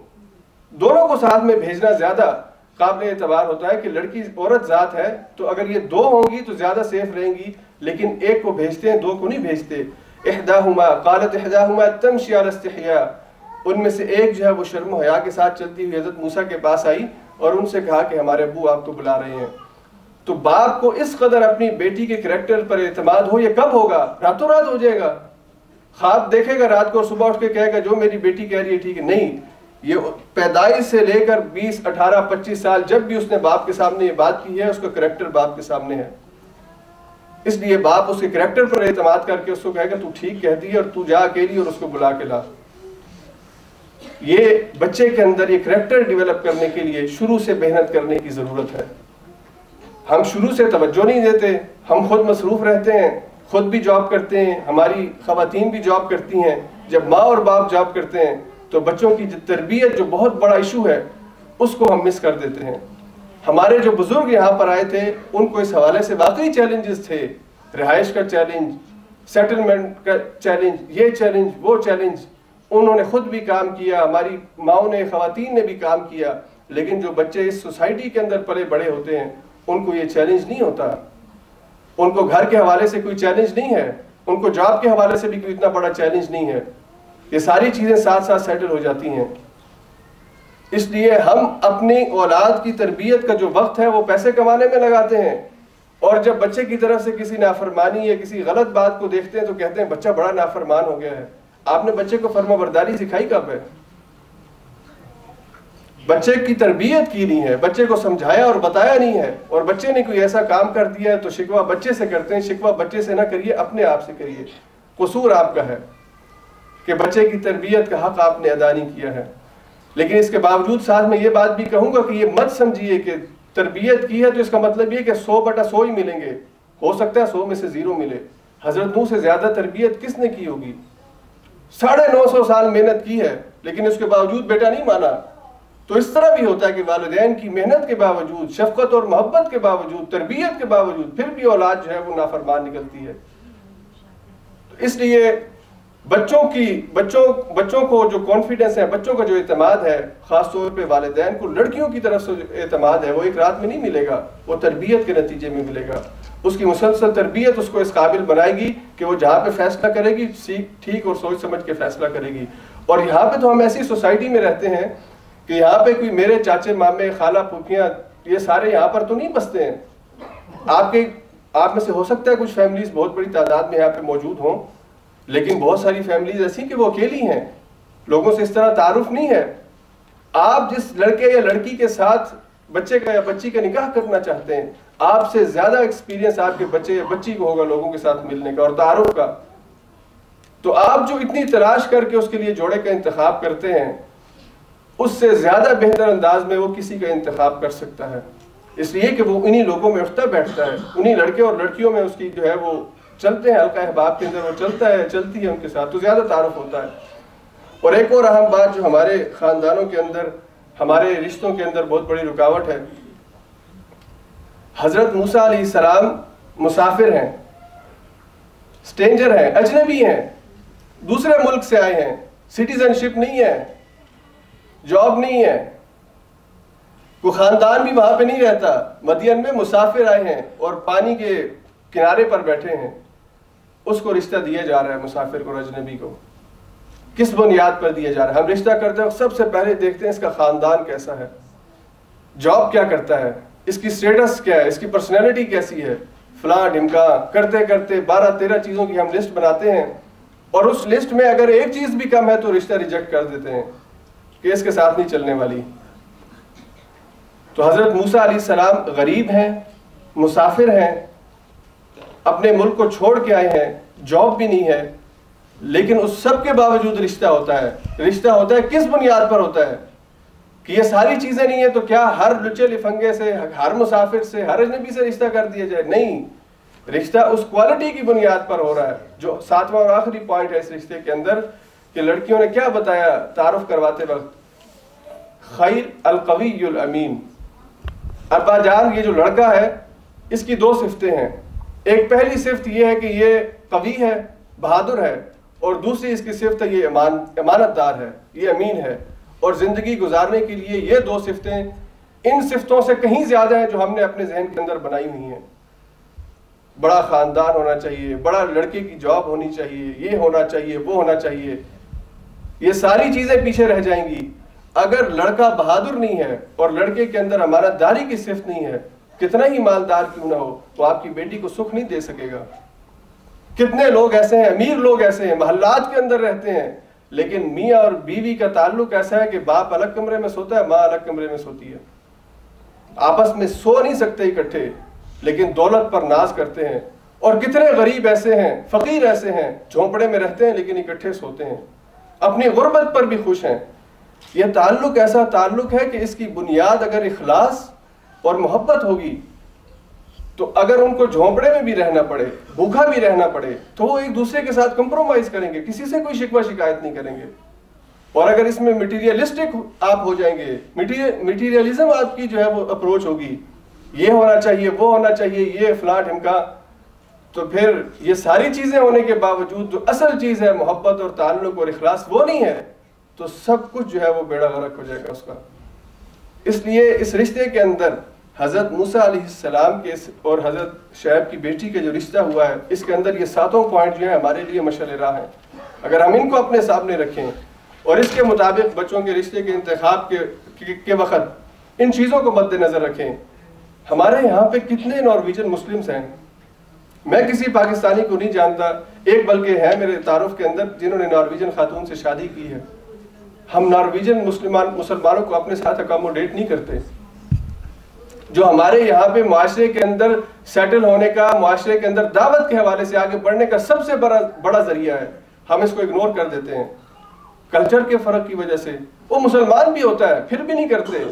دونوں کو ساتھ میں بھیجنا زیادہ قابل اعتبار ہوتا ہے کہ لڑکی عورت ذات ہے, تو اگر یہ 2 ہوں گی تو زیادہ سیف رہیں گی. لیکن ایک کو بھیجتے ہیں, 2 کو نہیں بھیجتے. احداہما قالت احداہما تمشی علی استحیاء, ان میں سے ایک جو ہے وہ شرم و حیا کے ساتھ چلتی ہوئی حضرت موسیٰ کے پاس آئی اور ان سے کہا کہ ہمارے ابو آپ کو بلا رہے ہیں. تو باپ کو اس قدر اپنی بیٹی کے کریکٹر پر اعتماد ہو, یہ کب ہوگا؟ راتوں رات ہو جائے گا. خواب دیکھے گا رات کو اور صبح اٹھ کے کہے گا جو میری بیٹی کہہ رہی ہے ٹھیک ہے. نہیں, یہ پیدائش سے لے کر 20, 18, 25 سال جب بھی اس نے باپ کے سامنے یہ بات کی ہے, اس کا کریکٹر باپ کے سامنے ہے. اس لیے باپ اس کے کریکٹر پر اعتماد کر کے اس کو کہے گا تو ٹھیک کہتی ہے اور تو جا اکیلی اور اس کو بلا کے لا. یہ بچے کے اندر یہ کریکٹر ڈیولپ کرنے کے لیے شروع سے محنت کرنے کی ضرورت ہے. ہم شروع سے توجہ نہیں دیتے, ہم خود مصروف رہتے ہیں, خود بھی جاب کرتے ہیں, ہماری خواتین بھی جاب کرتی ہیں. جب ماں اور باپ جاب کرتے ہیں تو بچوں کی تربیت جو بہت بڑا ایشو ہے اس کو ہم مس کر دیتے ہیں. ہمارے جو بزرگ یہاں پر آئے تھے ان کو اس حوالے سے واقعی چیلنجز تھے, رہائش کا چیلنج, سیٹلمنٹ کا چیلنج, یہ چیلنج, وہ چیلنج. انہوں نے خود بھی کام کیا, ہماری ماؤں نے, خواتین نے بھی کام کیا. لیکن جو بچے اس سوسائٹی کے اندر پلے بڑے ہوتے ہیں ان کو یہ چیلنج نہیں ہوتا. ان کو گھر کے حوالے سے کوئی چیلنج نہیں ہے, ان کو جاب کے حوالے سے بھی کوئی اتنا بڑا چیلنج نہیں ہے. یہ ساری چیزیں ساتھ ساتھ سیٹل ہو جاتی ہیں. اس لیے ہم اپنی اولاد کی تربیت کا جو وقت ہے وہ پیسے کمانے میں لگاتے ہیں, اور جب بچے کی طرف سے کسی نافرمانی یا کسی غلط بات کو دیکھتے ہیں تو کہتے ہیں بچہ بڑا نافرمان ہو گیا ہے. آپ نے بچے کو فرما برداری سکھائی کب ہے؟ بچے کی تربیت کی نہیں ہے, بچے کو سمجھایا اور بتایا نہیں ہے, اور بچے نے کوئی ایسا کام کر دیا ہے تو شکوہ بچے سے کرتے ہیں. شکوہ بچے سے نہ کریے, اپنے آپ سے کریے. قصور آپ کا ہے کہ بچے کی تربیت کا حق آپ نے ادا نہیں کیا ہے. لیکن اس کے باوجود ساتھ میں یہ بات بھی کہوں گا کہ یہ مت سمجھیے کہ تربیت کی ہے تو اس کا مطلب یہ کہ 100/100 ہی ملیں گے. ہو سکتا ہے 100 میں سے 0 ملے. حضرت نوح سے زیادہ تربیت کس نے کی ہوگی؟ 950 سال محنت کی ہے لیکن اس کے باوجود بیٹا نہیں مانا. تو اس طرح بھی ہوتا ہے کہ والدین کی محنت کے باوجود, شفقت اور محبت کے باوجود, تربیت کے باوجود پھر بھی اولاد جو ہے وہ نافرمان نکلتی ہے. تو اس لیے بچوں کو جو کانفیڈنس ہے, بچوں کا جو اعتماد ہے, خاص طور پہ والدین کو لڑکیوں کی طرف سے اعتماد ہے, وہ ایک رات میں نہیں ملے گا, وہ تربیت کے نتیجے میں ملے گا. اس کی مسلسل تربیت اس کو اس قابل بنائے گی کہ وہ جہاں پہ فیصلہ کرے گی ٹھیک اور سوچ سمجھ کے فیصلہ کرے گی. اور یہاں پہ تو ہم ایسی سوسائٹی میں رہتے ہیں کہ یہاں پہ کوئی میرے چاچے مامے, خالہ پھوپھیاں, یہ سارے یہاں پر تو نہیں بستے ہیں. آپ میں سے ہو سکتا ہے کچھ فیملیز بہت بڑی تعداد میں یہاں پہ موجود ہوں, لیکن بہت ساری فیملیز ایسی کہ وہ اکیلی ہیں, لوگوں سے اس طرح تعارف نہیں ہے. آپ جس لڑکے یا لڑکی کے ساتھ بچے کا یا بچی کا نکاح کرنا چاہتے ہیں، آپ سے زیادہ ایکسپیرینس آپ کے بچے یا بچی کو ہوگا لوگوں کے ساتھ ملنے کا اور تعارف کا، تو آپ جو اتنی تلاش کر کے اس کے لیے جوڑے کا انتخاب کرتے ہیں، اس سے زیادہ بہتر انداز میں وہ کسی کا انتخاب کر سکتا ہے، اس لیے کہ وہ انہی لوگوں میں اٹھتا بیٹھتا ہے، انہی لڑکے اور لڑکیوں میں اس کی جو ہے وہ چلتے ہیں، حلقہ احباب کے اندر وہ چلتا ہے، چلتی ہے ان کے ساتھ، تو زیادہ تعارف ہوتا ہے۔ اور ایک اور اہم بات جو ہمارے خاندانوں کے اندر، ہمارے رشتوں کے اندر بہت بڑی رکاوٹ ہے، حضرت موسیٰ علیہ السلام مسافر ہیں، اسٹرینجر ہیں، اجنبی ہیں، دوسرے ملک سے آئے ہیں، سٹیزن شپ نہیں ہے، جاب نہیں ہے، کوئی خاندان بھی وہاں پہ نہیں رہتا، مدین میں مسافر آئے ہیں اور پانی کے کنارے پر بیٹھے ہیں، اس کو رشتہ دیا جا رہا ہے، مسافر کو، اجنبی کو۔ کس بنیاد پر دیا جا رہا ہے؟ ہم رشتہ کرتے ہیں سب سے پہلے دیکھتے ہیں اس کا خاندان کیسا ہے، جاب کیا کرتا ہے، اس کی سٹیٹس کیا ہے، اس کی پرسنالٹی کیسی ہے، فلاں ڈھمکا کرتے کرتے 12-13 چیزوں کی ہم لسٹ بناتے ہیں، اور اس لسٹ میں اگر ایک چیز بھی کم ہے تو رشتہ ریجیکٹ کر دیتے ہیں کہ اس کے ساتھ نہیں چلنے والی۔ تو حضرت موسیٰ علیہ السلام غریب ہیں، مسافر ہیں، اپنے ملک کو چھوڑ کے آئے ہیں، جاب بھی نہیں ہے، لیکن اس سب کے باوجود رشتہ ہوتا ہے۔ رشتہ ہوتا ہے کس بنیاد پر ہوتا ہے؟ کہ یہ ساری چیزیں نہیں ہیں تو کیا ہر لچے لفنگے سے، ہر مسافر سے، ہر اجنبی سے رشتہ کر دیا جائے؟ نہیں، رشتہ اس کوالٹی کی بنیاد پر ہو رہا ہے، جو 7واں اور آخری پوائنٹ ہے اس رشتے کے اندر، کہ لڑکیوں نے کیا بتایا تعارف کرواتے وقت؟ خیر القوی الامین۔ ابا جان، یہ جو لڑکا ہے اس کی 2 صفتیں ہیں، ایک پہلی صفت یہ ہے کہ یہ قوی ہے، بہادر ہے، اور دوسری اس کی صفت ہے یہ امانت دار ہے، یہ امین ہے، اور زندگی گزارنے کے لیے یہ 2 صفتیں ان صفتوں سے کہیں زیادہ ہیں جو ہم نے اپنے ذہن کے اندر بنائی ہوئی ہیں۔ بڑا خاندان ہونا چاہیے، بڑا لڑکے کی جاب ہونی چاہیے، یہ ہونا چاہیے، وہ ہونا چاہیے، یہ ساری چیزیں پیچھے رہ جائیں گی اگر لڑکا بہادر نہیں ہے اور لڑکے کے اندر امانت داری کی صفت نہیں ہے۔ کتنا ہی مالدار کیوں نہ ہو، وہ آپ کی بیٹی کو سکھ نہیں دے سکے گا۔ کتنے لوگ ایسے ہیں، امیر لوگ ایسے ہیں، محلات کے اندر رہتے ہیں، لیکن میاں اور بیوی کا تعلق ایسا ہے کہ باپ الگ کمرے میں سوتا ہے، ماں الگ کمرے میں سوتی ہے، آپس میں سو نہیں سکتے اکٹھے، لیکن دولت پر ناز کرتے ہیں۔ اور کتنے غریب ایسے ہیں، فقیر ایسے ہیں، جھونپڑے میں رہتے ہیں لیکن اکٹھے سوتے ہیں، اپنی غربت پر بھی خوش ہیں۔ یہ تعلق ایسا تعلق ہے کہ اس کی بنیاد اگر اخلاص اور محبت ہوگی تو اگر ان کو جھونپڑے میں بھی رہنا پڑے، بھوکا بھی رہنا پڑے، تو وہ ایک دوسرے کے ساتھ کمپرومائز کریں گے، کسی سے کوئی شکوہ شکایت نہیں کریں گے۔ اور اگر اس میں مٹیریلسٹک آپ ہو جائیں گے، مٹیریلزم آپ کی جو ہے وہ اپروچ ہوگی، یہ ہونا چاہیے، وہ ہونا چاہیے، یہ فلاں ڈھمکا، تو پھر یہ ساری چیزیں ہونے کے باوجود جو اصل چیز ہے محبت اور تعلق اور اخلاص وہ نہیں ہے، تو سب کچھ جو ہے وہ بیڑا غرق ہو جائے گا اس کا۔ اس لیے اس رشتے کے اندر حضرت موسیٰ علیہ السلام کے اور حضرت شعیب کی بیٹی کا جو رشتہ ہوا ہے، اس کے اندر یہ 7 پوائنٹ جو ہیں ہمارے لیے مشعل راہ ہیں۔ اگر ہم ان کو اپنے سامنے رکھیں اور اس کے مطابق بچوں کے رشتے کے انتخاب کے وقت ان چیزوں کو مد نظر رکھیں۔ ہمارے یہاں پہ کتنے نارویجن مسلمز ہیں، میں کسی پاکستانی کو نہیں جانتا، ایک بلکہ ہے میرے تعارف کے اندر جنہوں نے نارویجن خاتون سے شادی کی ہے۔ ہم نارویجن مسلمانوں کو اپنے ساتھ اکاموڈیٹ نہیں کرتے۔ جو ہمارے یہاں پہ معاشرے کے اندر سیٹل ہونے کا، معاشرے کے اندر دعوت کے حوالے سے آگے بڑھنے کا سب سے بڑا ذریعہ ہے، ہم اس کو اگنور کر دیتے ہیں کلچر کے فرق کی وجہ سے۔ وہ مسلمان بھی ہوتا ہے پھر بھی نہیں کرتے۔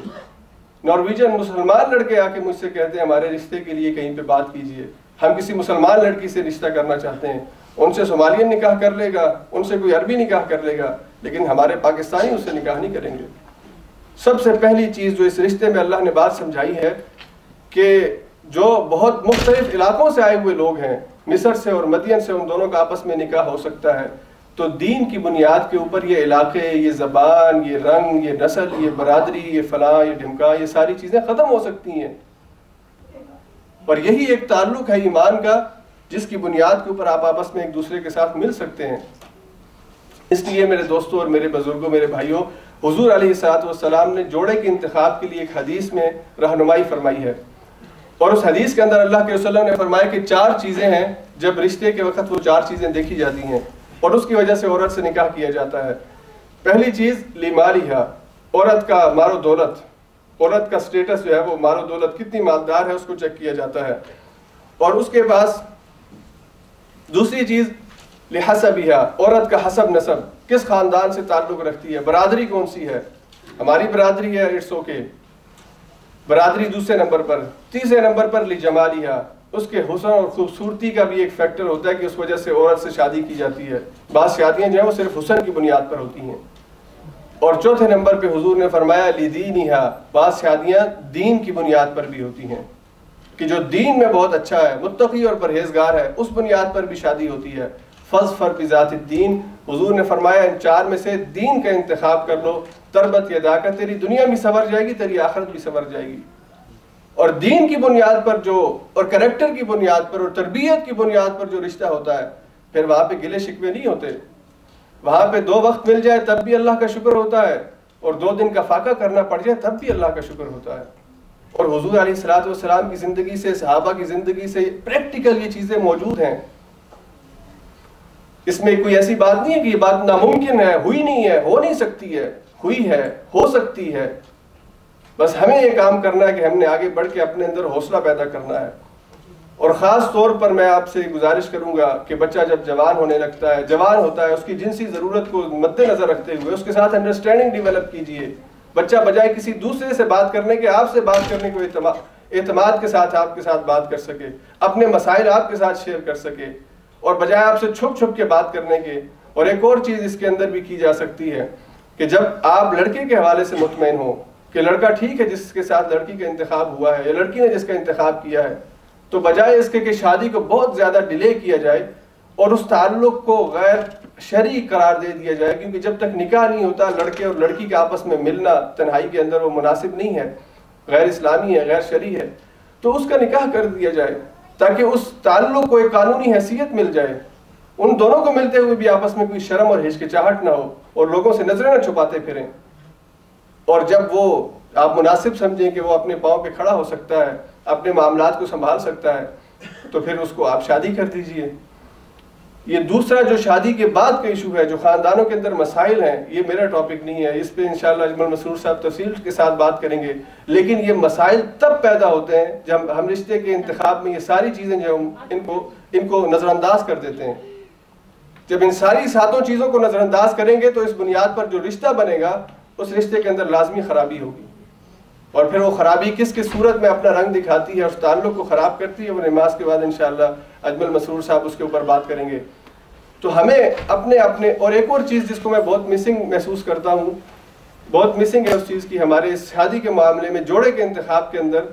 نارویجن مسلمان لڑکے آ کے مجھ سے کہتے ہیں ہمارے رشتے کے لیے کہیں پہ بات کیجئے، ہم کسی مسلمان لڑکی سے رشتہ کرنا چاہتے ہیں، ان سے صومالین نکاح کر لے گا، ان سے کوئی عربی نکاح کر لے گا، لیکن ہمارے پاکستانی اس سے نکاح نہیں کریں گے۔ سب سے پہلی چیز جو اس رشتے میں اللہ نے بات سمجھائی ہے کہ جو بہت مختلف علاقوں سے آئے ہوئے لوگ ہیں، مصر سے اور مدین سے، ان دونوں کا آپس میں نکاح ہو سکتا ہے، تو دین کی بنیاد کے اوپر یہ علاقے، یہ زبان، یہ رنگ، یہ نسل، یہ برادری، یہ فلاں، یہ ڈھمکا، یہ ساری چیزیں ختم ہو سکتی ہیں۔ اور یہی ایک تعلق ہے ایمان کا جس کی بنیاد کے اوپر آپ آپس میں ایک دوسرے کے ساتھ مل سکتے ہیں۔ اس لیے میرے دوستوں اور میرے بزرگوں، میرے بھائیوں، حضور علیہ السلام نے جوڑے کے انتخاب کے لیے ایک حدیث میں رہنمائی فرمائی ہے، اور اس حدیث کے اندر اللہ کے رسول نے فرمایا کہ 4 چیزیں ہیں، جب رشتے کے وقت وہ 4 چیزیں دیکھی جاتی ہیں اور اس کی وجہ سے عورت سے نکاح کیا جاتا ہے۔ پہلی چیز لیمالیہا، عورت کا مال و دولت، عورت کا سٹیٹس جو ہے وہ مال و دولت کتنی مالدار ہے اس کو چیک کیا جاتا ہے. اور اس کے بعد دوسری چیز لحسبھا، عورت کا حسب نسب، کس خاندان سے تعلق رکھتی ہے، برادری کون سی ہے. ہماری برادری ہے اٹس اوکے، برادری دوسرے نمبر پر. تیسرے نمبر پر لجمالھا، اس کے حسن اور خوبصورتی کا بھی ایک فیکٹر ہوتا ہے کہ اس وجہ سے عورت سے شادی کی جاتی ہے. بعض شادیاں جو ہیں وہ صرف حسن کی بنیاد پر ہوتی ہیں. اور چوتھے نمبر پہ حضور نے فرمایا لدینھا، بعض شادیاں دین کی بنیاد پر بھی ہوتی ہیں کہ جو دین میں بہت اچھا ہے، متقی اور پرہیزگار ہے، اس بنیاد پر بھی شادی ہوتی ہے. فاظفر بذات الدین، حضور نے فرمایا ان چار میں سے دین کا انتخاب کر لو، تربت یداک، تیری دنیا بھی سنور جائے گی، تیری آخرت بھی سنور جائے گی. اور دین کی بنیاد پر جو، اور کریکٹر کی بنیاد پر اور تربیت کی بنیاد پر جو رشتہ ہوتا ہے، پھر وہاں پہ گلے شکوے نہیں ہوتے. وہاں پہ 2 وقت مل جائے تب بھی اللہ کا شکر ہوتا ہے، اور 2 دن کا فاقہ کرنا پڑ جائے تب بھی اللہ کا شکر ہوتا ہے. اور حضور علیہ الصلوۃ والسلام کی زندگی سے، صحابہ کی زندگی سے پریکٹیکل یہ چیزیں موجود ہیں. اس میں کوئی ایسی بات نہیں ہے کہ یہ بات ناممکن ہے، ہوئی نہیں ہے، ہو نہیں سکتی ہے. ہوئی ہے، ہو سکتی ہے. بس ہمیں یہ کام کرنا ہے کہ ہم نے آگے بڑھ کے اپنے اندر حوصلہ پیدا کرنا ہے. اور خاص طور پر میں آپ سے گزارش کروں گا کہ بچہ جب جوان ہونے لگتا ہے، جوان ہوتا ہے، اس کی جنسی ضرورت کو مد نظر رکھتے ہوئے اس کے ساتھ انڈرسٹینڈنگ ڈیولپ کیجئے. بچہ بجائے کسی دوسرے سے بات کرنے کے، آپ سے بات کرنے کو اعتماد کے ساتھ آپ کے ساتھ بات کر سکے، اپنے مسائل آپ کے ساتھ شیئر کر سکے، اور بجائے آپ سے چھپ چھپ کے بات کرنے کے. اور ایک اور چیز اس کے اندر بھی کی جا سکتی ہے کہ جب آپ لڑکے کے حوالے سے مطمئن ہوں کہ لڑکا ٹھیک ہے جس کے ساتھ لڑکی کا انتخاب ہوا ہے، یا لڑکی نے جس کا انتخاب کیا ہے، تو بجائے اس کے کہ شادی کو بہت زیادہ ڈیلے کیا جائے اور اس تعلق کو غیر شرعی قرار دے دیا جائے، کیونکہ جب تک نکاح نہیں ہوتا لڑکے اور لڑکی کے آپس میں ملنا تنہائی کے اندر وہ مناسب نہیں ہے، غیر اسلامی ہے، غیر شرعی ہے، تو اس کا نکاح کر دیا جائے تاکہ اس تعلق کو ایک قانونی حیثیت مل جائے. ان دونوں کو ملتے ہوئے بھی آپس میں کوئی شرم اور ہچکچاہٹ نہ ہو، اور لوگوں سے نظریں نہ چھپاتے پھریں. اور جب وہ آپ مناسب سمجھیں کہ وہ اپنے پاؤں پہ کھڑا ہو سکتا ہے، اپنے معاملات کو سنبھال سکتا ہے، تو پھر اس کو آپ شادی کر دیجئے. یہ دوسرا جو شادی کے بعد کا ایشو ہے، جو خاندانوں کے اندر مسائل ہیں، یہ میرا ٹاپک نہیں ہے، اس پہ انشاءاللہ اجمل مسرور صاحب تفصیل کے ساتھ بات کریں گے. لیکن یہ مسائل تب پیدا ہوتے ہیں جب ہم رشتے کے انتخاب میں یہ ساری چیزیں جو ان کو نظر انداز کر دیتے ہیں. جب ان ساری 7 چیزوں کو نظر انداز کریں گے تو اس بنیاد پر جو رشتہ بنے گا اس رشتے کے اندر لازمی خرابی ہوگی، اور پھر وہ خرابی کس صورت میں اپنا رنگ دکھاتی ہے، اس تعلق کو خراب کرتی ہے، وہ نماز کے بعد انشاءاللہ اجمل مسرور صاحب اس کے اوپر بات کریں گے. تو ہمیں اپنے اور ایک اور چیز جس کو میں بہت مسنگ محسوس کرتا ہوں، بہت مسنگ ہے اس چیز کی ہمارے اس شادی کے معاملے میں، جوڑے کے انتخاب کے اندر،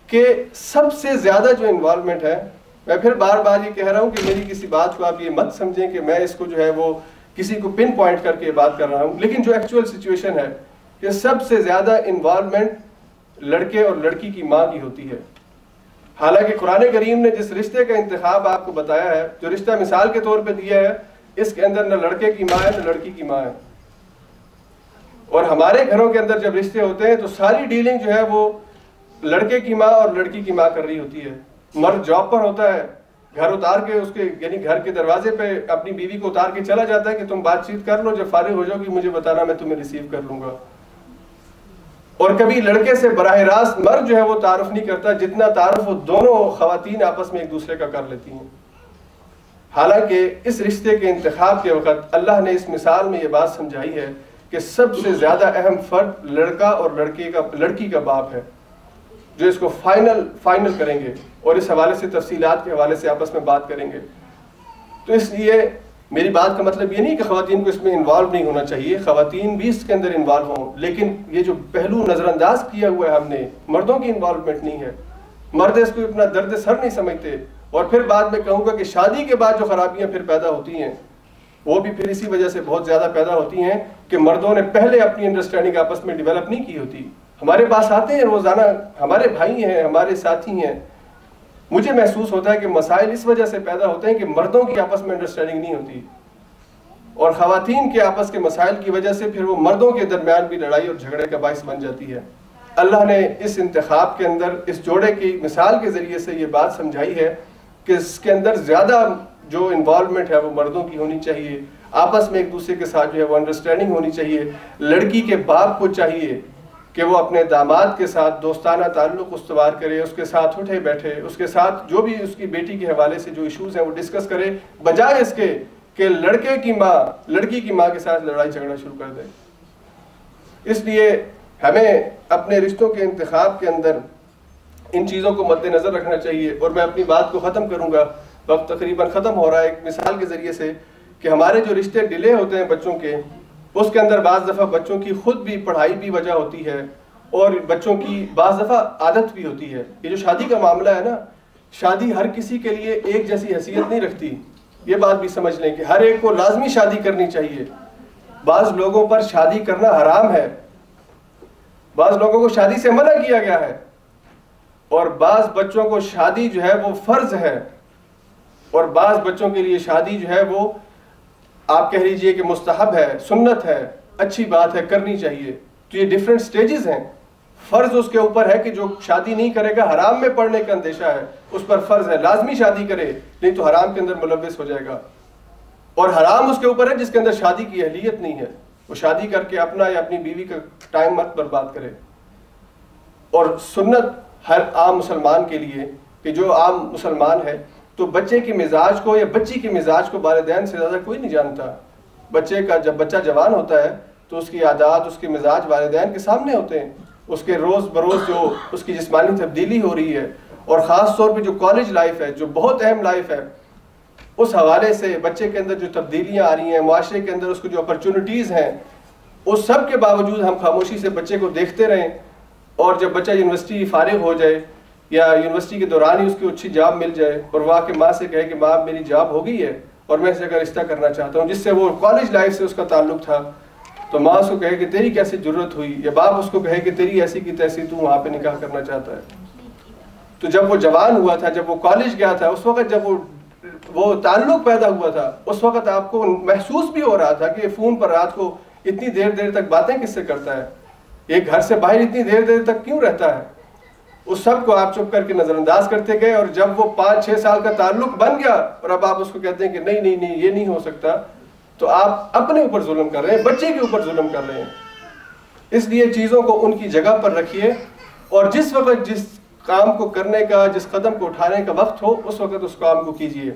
کہ سب سے زیادہ جو انوالومنٹ ہے، میں پھر بار بار یہ کہہ رہا ہوں کہ میری کسی بات کو آپ یہ مت سمجھیں کہ میں اس کو جو ہے وہ کسی کو پن پوائنٹ کر کے بات کر رہا ہوں، لیکن جو ایکچوئل سچویشن ہے کہ سب سے زیادہ انوالومنٹ لڑکے اور لڑکی کی ماں کی ہوتی ہے. حالانکہ قرآن کریم نے جس رشتے کا انتخاب آپ کو بتایا ہے، جو رشتہ مثال کے طور پہ دیا ہے، اس کے اندر نہ لڑکے کی ماں ہے نہ لڑکی کی ماں ہے. اور ہمارے گھروں کے اندر جب رشتے ہوتے ہیں تو ساری ڈیلنگ جو ہے وہ لڑکے کی ماں اور لڑکی کی ماں کر رہی ہوتی ہے. مرد جاب پر ہوتا ہے، گھر اتار کے اس کے یعنی گھر کے دروازے پہ اپنی بیوی کو اتار کے چلا جاتا ہے کہ تم بات چیت کر لو، جب فارغ ہو جاؤ گی مجھے بتانا، میں تمہیں ریسیو کر لوں گا. اور کبھی لڑکے سے براہ راست مرد جو ہے وہ تعارف نہیں کرتا جتنا تعارف وہ دونوں خواتین آپس میں ایک دوسرے کا کر لیتی ہیں. حالانکہ اس رشتے کے انتخاب کے وقت اللہ نے اس مثال میں یہ بات سمجھائی ہے کہ سب سے زیادہ اہم فرد لڑکا اور لڑکی کا باپ ہے، جو اس کو فائنل کریں گے، اور اس حوالے سے تفصیلات کے حوالے سے آپس میں بات کریں گے. تو اس لیے میری بات کا مطلب یہ نہیں کہ خواتین کو اس میں انوالو نہیں ہونا چاہیے، خواتین بھی اس کے اندر انوالو ہوں، لیکن یہ جو پہلو نظر انداز کیا ہوا ہے ہم نے، مردوں کی انوالومنٹ نہیں ہے. مرد اس کو اپنا درد سر نہیں سمجھتے. اور پھر بعد میں کہوں گا کہ شادی کے بعد جو خرابیاں پھر پیدا ہوتی ہیں وہ بھی پھر اسی وجہ سے بہت زیادہ پیدا ہوتی ہیں کہ مردوں نے پہلے اپنی انڈرسٹینڈنگ آپس میں ڈیولپ نہیں کی ہوتی. ہمارے پاس آتے ہیں روزانہ، ہمارے بھائی ہیں، ہمارے ساتھی ہیں، مجھے محسوس ہوتا ہے کہ مسائل اس وجہ سے پیدا ہوتے ہیں کہ مردوں کی آپس میں انڈرسٹینڈنگ نہیں ہوتی، اور خواتین کے آپس کے مسائل کی وجہ سے پھر وہ مردوں کے درمیان بھی لڑائی اور جھگڑے کا باعث بن جاتی ہے. اللہ نے اس انتخاب کے اندر اس جوڑے کی مثال کے ذریعے سے یہ بات سمجھائی ہے کہ اس کے اندر زیادہ جو انوالومنٹ ہے وہ مردوں کی ہونی چاہیے، آپس میں ایک دوسرے کے ساتھ جو ہے وہ انڈرسٹینڈنگ ہونی چاہیے. لڑکی کے باپ کو چاہیے کہ وہ اپنے داماد کے ساتھ دوستانہ تعلق استوار کرے، اس کے ساتھ اٹھے بیٹھے، اس کے ساتھ جو بھی اس کی بیٹی کے حوالے سے جو ایشوز ہیں وہ ڈسکس کرے، بجائے اس کے کہ لڑکی کی ماں کے ساتھ لڑائی جھگڑا شروع کر دے۔ اس لیے ہمیں اپنے رشتوں کے انتخاب کے اندر ان چیزوں کو مد نظر رکھنا چاہیے۔ اور میں اپنی بات کو ختم کروں گا، وقت تقریباً ختم ہو رہا ہے، ایک مثال کے ذریعے سے کہ ہمارے جو رشتے ڈیلے ہوتے ہیں بچوں کے، اس کے اندر بعض دفعہ بچوں کی خود بھی پڑھائی بھی وجہ ہوتی ہے، اور بچوں کی بعض دفعہ عادت بھی ہوتی ہے۔ یہ جو شادی کا معاملہ ہے نا، شادی ہر کسی کے لیے ایک جیسی حیثیت نہیں رکھتی، یہ بات بھی سمجھ لیں کہ ہر ایک کو لازمی شادی کرنی چاہیے۔ بعض لوگوں پر شادی کرنا حرام ہے، بعض لوگوں کو شادی سے منع کیا گیا ہے، اور بعض بچوں کو شادی جو ہے وہ فرض ہے، اور بعض بچوں کے لیے شادی جو ہے وہ آپ کہہ لیجئے کہ مستحب ہے، سنت ہے، اچھی بات ہے، کرنی چاہیے۔ تو یہ ڈیفرنٹ سٹیجز ہیں۔ فرض اس کے اوپر ہے کہ جو شادی نہیں کرے گا، حرام میں پڑنے کا اندیشہ ہے، اس پر فرض ہے لازمی شادی کرے، نہیں تو حرام کے اندر ملوث ہو جائے گا۔ اور حرام اس کے اوپر ہے جس کے اندر شادی کی اہلیت نہیں ہے، وہ شادی کر کے اپنا یا اپنی بیوی کا ٹائم مت برباد کرے۔ اور سنت ہر عام مسلمان کے لیے کہ جو عام مسلمان ہے، تو بچے کے مزاج کو یا بچی کے مزاج کو والدین سے زیادہ کوئی نہیں جانتا۔ بچے کا جب بچہ جوان ہوتا ہے تو اس کی عادات، اس کے مزاج والدین کے سامنے ہوتے ہیں، اس کے روز بروز جو اس کی جسمانی تبدیلی ہو رہی ہے، اور خاص طور پہ جو کالج لائف ہے، جو بہت اہم لائف ہے، اس حوالے سے بچے کے اندر جو تبدیلیاں آ رہی ہیں، معاشرے کے اندر اس کو جو اپرچونٹیز ہیں، اس سب کے باوجود ہم خاموشی سے بچے کو دیکھتے رہیں، اور جب بچہ یونیورسٹی فارغ ہو جائے یا یونیورسٹی کے دوران ہی اس کو اچھی جاب مل جائے، اور وہ آ کے ماں سے کہے کہ ماں میری جاب ہو گئی ہے اور میں اس سے رشتہ کرنا چاہتا ہوں، جس سے وہ کالج لائف سے اس کا تعلق تھا، تو ماں اس کو کہے کہ تیری کیسے ضرورت ہوئی، یا باپ اس کو کہے کہ تیری ایسی کی تیسی تو وہاں پہ نکاح کرنا چاہتا ہے۔ تو جب وہ جوان ہوا تھا، جب وہ کالج گیا تھا، اس وقت جب وہ تعلق پیدا ہوا تھا، اس وقت آپ کو محسوس بھی ہو رہا تھا کہ فون پر رات کو اتنی دیر تک باتیں کس سے کرتا ہے، یہ گھر سے باہر اتنی دیر تک کیوں رہتا ہے۔ اس سب کو آپ چپ کر کے نظر انداز کرتے گئے، اور جب وہ 5-6 سال کا تعلق بن گیا اور اب آپ اس کو کہتے ہیں کہ نہیں یہ نہیں ہو سکتا، تو آپ اپنے اوپر ظلم کر رہے ہیں، بچے کے اوپر ظلم کر رہے ہیں۔ اس لیے چیزوں کو ان کی جگہ پر رکھیے، اور جس وقت جس کام کو کرنے کا، جس قدم کو اٹھانے کا وقت ہو، اس وقت اس کام کو کیجیے۔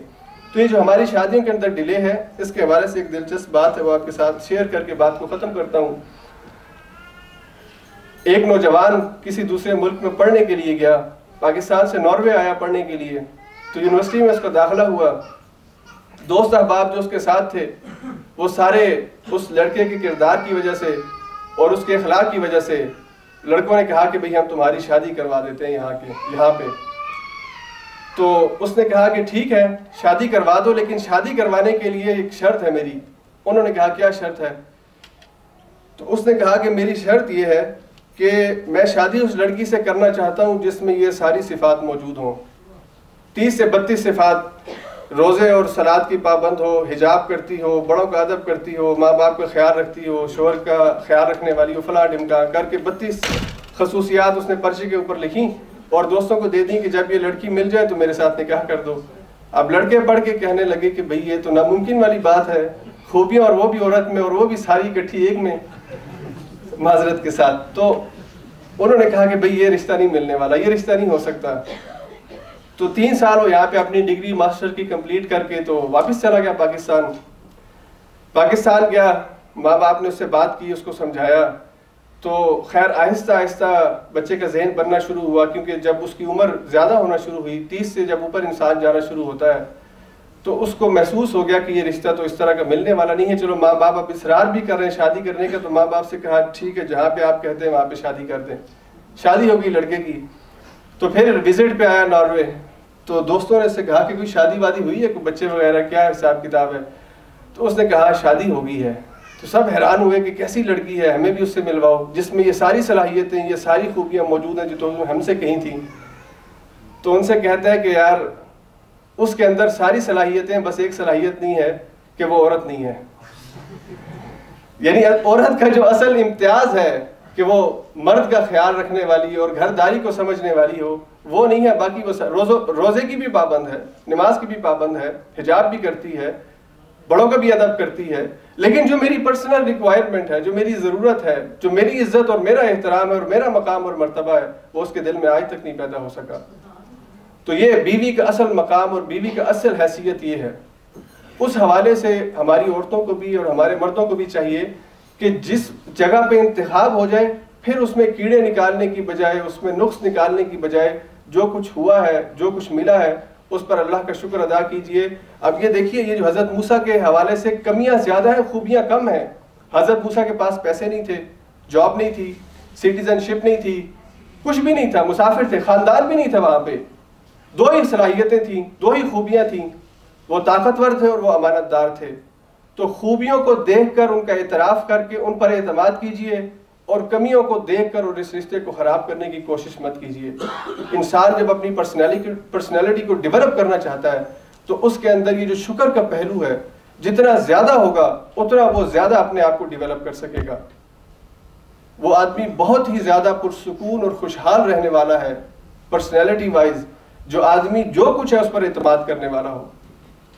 تو یہ جو ہماری شادیوں کے اندر ڈیلے ہے، اس کے حوالے سے ایک دلچسپ بات ہے، وہ آپ کے ساتھ شیئر کر کے بات کو ختم کرتا ہوں۔ ایک نوجوان کسی دوسرے ملک میں پڑھنے کے لیے گیا، پاکستان سے ناروے آیا پڑھنے کے لیے، تو یونیورسٹی میں اس کا داخلہ ہوا۔ دوست احباب جو اس کے ساتھ تھے، وہ سارے اس لڑکے کے کردار کی وجہ سے اور اس کے اخلاق کی وجہ سے لڑکوں نے کہا کہ بھئی ہم تمہاری شادی کروا دیتے ہیں یہاں پہ۔ تو اس نے کہا کہ ٹھیک ہے شادی کروا دو، لیکن شادی کروانے کے لیے ایک شرط ہے میری۔ انہوں نے کہا کیا شرط ہے؟ تو اس نے کہا کہ میری شرط یہ ہے کہ میں شادی اس لڑکی سے کرنا چاہتا ہوں جس میں یہ ساری صفات موجود ہوں، 30 سے 32 صفات، روزے اور صلات کی پابند ہو، حجاب کرتی ہو، بڑوں کا ادب کرتی ہو، ماں باپ کا خیال رکھتی ہو، شوہر کا خیال رکھنے والی ہو، فلاں ڈمکا کر کے 32 خصوصیات اس نے پرچے کے اوپر لکھی اور دوستوں کو دے دی کہ جب یہ لڑکی مل جائے تو میرے ساتھ نکاح کر دو۔ اب لڑکے پڑھ کے کہنے لگے کہ بھئی یہ تو ناممکن والی بات ہے، خوبیاں اور وہ بھی عورت میں اور وہ بھی ساری اکٹھی ایک میں، معذرت کے ساتھ۔ تو انہوں نے کہا کہ بھئی یہ رشتہ نہیں ملنے والا، یہ رشتہ نہیں ہو سکتا۔ تو 3 سال وہ یہاں پہ اپنی ڈگری ماسٹر کی کمپلیٹ کر کے تو واپس چلا گیا پاکستان گیا، ماں باپ نے اس سے بات کی، اس کو سمجھایا، تو خیر آہستہ آہستہ بچے کا ذہن بننا شروع ہوا، کیونکہ جب اس کی عمر زیادہ ہونا شروع ہوئی، 30 سے جب اوپر انسان جانا شروع ہوتا ہے، تو اس کو محسوس ہو گیا کہ یہ رشتہ تو اس طرح کا ملنے والا نہیں ہے۔ چلو ماں باپ اب اصرار بھی کر رہے ہیں شادی کرنے کا، تو ماں باپ سے کہا ٹھیک ہے جہاں پہ آپ کہتے ہیں وہاں پہ شادی کر دیں۔ شادی ہوگی لڑکے کی، تو پھر وزٹ پہ آیا ناروے، تو دوستوں نے اس سے کہا کہ کوئی شادی وادی ہوئی ہے، کوئی بچے وغیرہ کیا حساب کتاب ہے؟ تو اس نے کہا شادی ہو گئی ہے۔ تو سب حیران ہوئے کہ کیسی لڑکی ہے، ہمیں بھی اس سے ملواؤ جس میں یہ ساری صلاحیتیں، یہ ساری خوبیاں موجود ہیں جو تم ہم سے کہیں تھیں۔ تو ان سے کہتا ہے کہ یار اس کے اندر ساری صلاحیتیں، بس ایک صلاحیت نہیں ہے کہ وہ عورت نہیں ہے۔ یعنی عورت کا جو اصل امتیاز ہے کہ وہ مرد کا خیال رکھنے والی اور گھرداری کو سمجھنے والی ہو، وہ نہیں ہے۔ باقی وہ روزے کی بھی پابند ہے، نماز کی بھی پابند ہے، حجاب بھی کرتی ہے، بڑوں کا بھی ادب کرتی ہے، لیکن جو میری پرسنل ریکوائرمنٹ ہے، جو میری ضرورت ہے، جو میری عزت اور میرا احترام ہے اور میرا مقام اور مرتبہ ہے، وہ اس کے دل میں آج تک نہیں پیدا ہو سکا۔ تو یہ بیوی کا اصل مقام اور بیوی کا اصل حیثیت یہ ہے۔ اس حوالے سے ہماری عورتوں کو بھی اور ہمارے مردوں کو بھی چاہیے کہ جس جگہ پہ انتخاب ہو جائے، پھر اس میں کیڑے نکالنے کی بجائے، اس میں نقص نکالنے کی بجائے، جو کچھ ہوا ہے، جو کچھ ملا ہے، اس پر اللہ کا شکر ادا کیجئے۔ اب یہ دیکھیے، یہ جو حضرت موسیٰ کے حوالے سے کمیاں زیادہ ہیں، خوبیاں کم ہیں۔ حضرت موسیٰ کے پاس پیسے نہیں تھے، جاب نہیں تھی، سٹیزن شپ نہیں تھی، کچھ بھی نہیں تھا، مسافر تھے، خاندان بھی نہیں تھا وہاں پہ۔ دو ہی صلاحیتیں تھیں، دو ہی خوبیاں تھیں، وہ طاقتور تھے اور وہ امانت دار تھے۔ تو خوبیوں کو دیکھ کر ان کا اعتراف کر کے ان پر اعتماد کیجئے، اور کمیوں کو دیکھ کر اور اس رشتے کو خراب کرنے کی کوشش مت کیجئے۔ انسان جب اپنی پرسنالٹی کو ڈیولپ کرنا چاہتا ہے تو اس کے اندر یہ جو شکر کا پہلو ہے، جتنا زیادہ ہوگا اتنا وہ زیادہ اپنے آپ کو ڈیولپ کر سکے گا۔ وہ آدمی بہت ہی زیادہ پرسکون اور خوشحال رہنے والا ہے پرسنالٹی وائز، جو آدمی جو کچھ ہے اس پر اعتماد کرنے والا ہو۔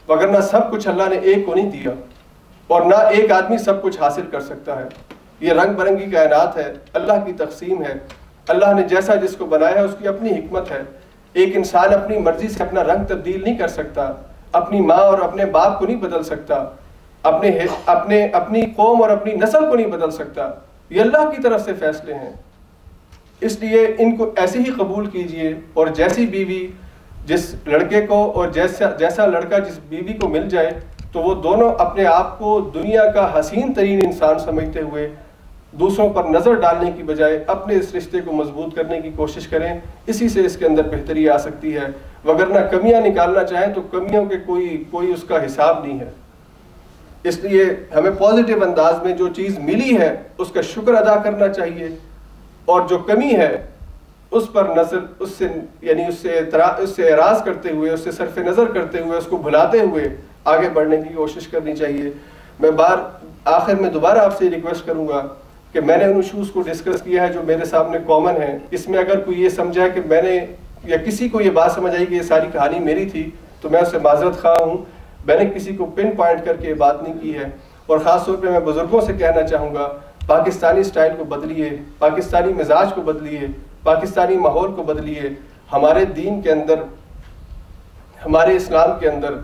وگرنہ سب کچھ اللہ نے ایک کو نہیں دیا، اور نہ ایک آدمی سب کچھ حاصل کر سکتا ہے۔ یہ رنگ برنگی کائنات ہے، اللہ کی تقسیم ہے، اللہ نے جیسا جس کو بنایا ہے اس کی اپنی حکمت ہے۔ ایک انسان اپنی مرضی سے اپنا رنگ تبدیل نہیں کر سکتا، اپنی ماں اور اپنے باپ کو نہیں بدل سکتا، اپنی قوم اور اپنی نسل کو نہیں بدل سکتا۔ یہ اللہ کی طرف سے فیصلے ہیں۔ اس لیے ان کو ایسے ہی قبول کیجئے، اور جیسی بیوی جس لڑکے کو اور جیسا لڑکا جس بیوی کو مل جائے تو وہ دونوں اپنے آپ کو دنیا کا حسین ترین انسان سمجھتے ہوئے دوسروں پر نظر ڈالنے کی بجائے اپنے اس رشتے کو مضبوط کرنے کی کوشش کریں۔ اسی سے اس کے اندر بہتری آ سکتی ہے، وگرنہ کمیاں نکالنا چاہیں تو کمیوں کے کوئی اس کا حساب نہیں ہے۔ اس لیے ہمیں پازیٹیو انداز میں جو چیز ملی ہے اس کا شکر ادا کرنا چاہیے، اور جو کمی ہے اس پر نظر اس سے اعراض کرتے ہوئے، اس سے صرف نظر کرتے ہوئے، اس کو بھلاتے ہوئے آگے بڑھنے کی کوشش کرنی چاہیے۔ میں آخر میں دوبارہ آپ سے ریکویسٹ کروں گا کہ میں نے ان ایشوز کو ڈسکس کیا ہے جو میرے سامنے کامن ہیں۔ اس میں اگر کوئی یہ سمجھا کہ میں نے یا کسی کو یہ بات سمجھ آئی کہ یہ ساری کہانی میری تھی تو میں اس سے معذرت خواہ ہوں۔ میں نے کسی کو پن پوائنٹ کر کے یہ بات نہیں کی ہے، اور خاص طور پہ میں بزرگوں سے کہنا چاہوں گا، پاکستانی سٹائل کو بدلیے، پاکستانی مزاج کو بدلیے، پاکستانی ماحول کو بدلیے۔ ہمارے دین کے اندر، ہمارے اسلام کے اندر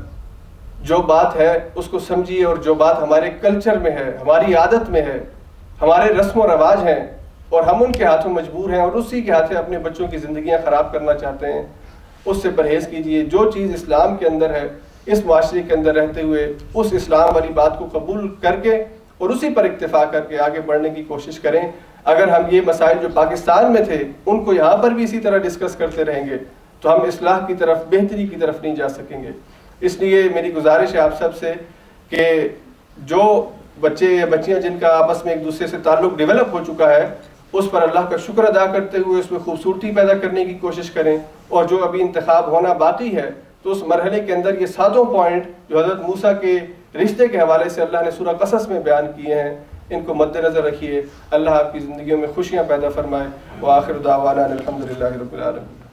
جو بات ہے اس کو سمجھیے، اور جو بات ہمارے کلچر میں ہے، ہماری عادت میں ہے، ہمارے رسم و رواج ہیں، اور ہم ان کے ہاتھوں مجبور ہیں اور اسی کے ہاتھوں اپنے بچوں کی زندگیاں خراب کرنا چاہتے ہیں، اس سے پرہیز کیجیے۔ جو چیز اسلام کے اندر ہے، اس معاشرے کے اندر رہتے ہوئے اس اسلام والی بات کو قبول کر کے اور اسی پر اکتفا کر کے آگے بڑھنے کی کوشش کریں۔ اگر ہم یہ مسائل جو پاکستان میں تھے ان کو یہاں پر بھی اسی طرح ڈسکس کرتے رہیں گے تو ہم اصلاح کی طرف، بہتری کی طرف نہیں جا سکیں گے۔ اس لیے میری گزارش ہے آپ سب سے کہ جو بچے یا بچیاں جن کا آپس میں ایک دوسرے سے تعلق ڈیولپ ہو چکا ہے، اس پر اللہ کا شکر ادا کرتے ہوئے اس میں خوبصورتی پیدا کرنے کی کوشش کریں، اور جو ابھی انتخاب ہونا باقی ہے تو اس مرحلے کے اندر یہ 7 پوائنٹ جو حضرت موسیٰ کے رشتے کے حوالے سے اللہ نے سورہ قصص میں بیان کیے ہیں، ان کو مد نظر رکھیے۔ اللہ آپ کی زندگیوں میں خوشیاں پیدا فرمائے۔ وآخر دعوانا الحمدللہ رب العالمین۔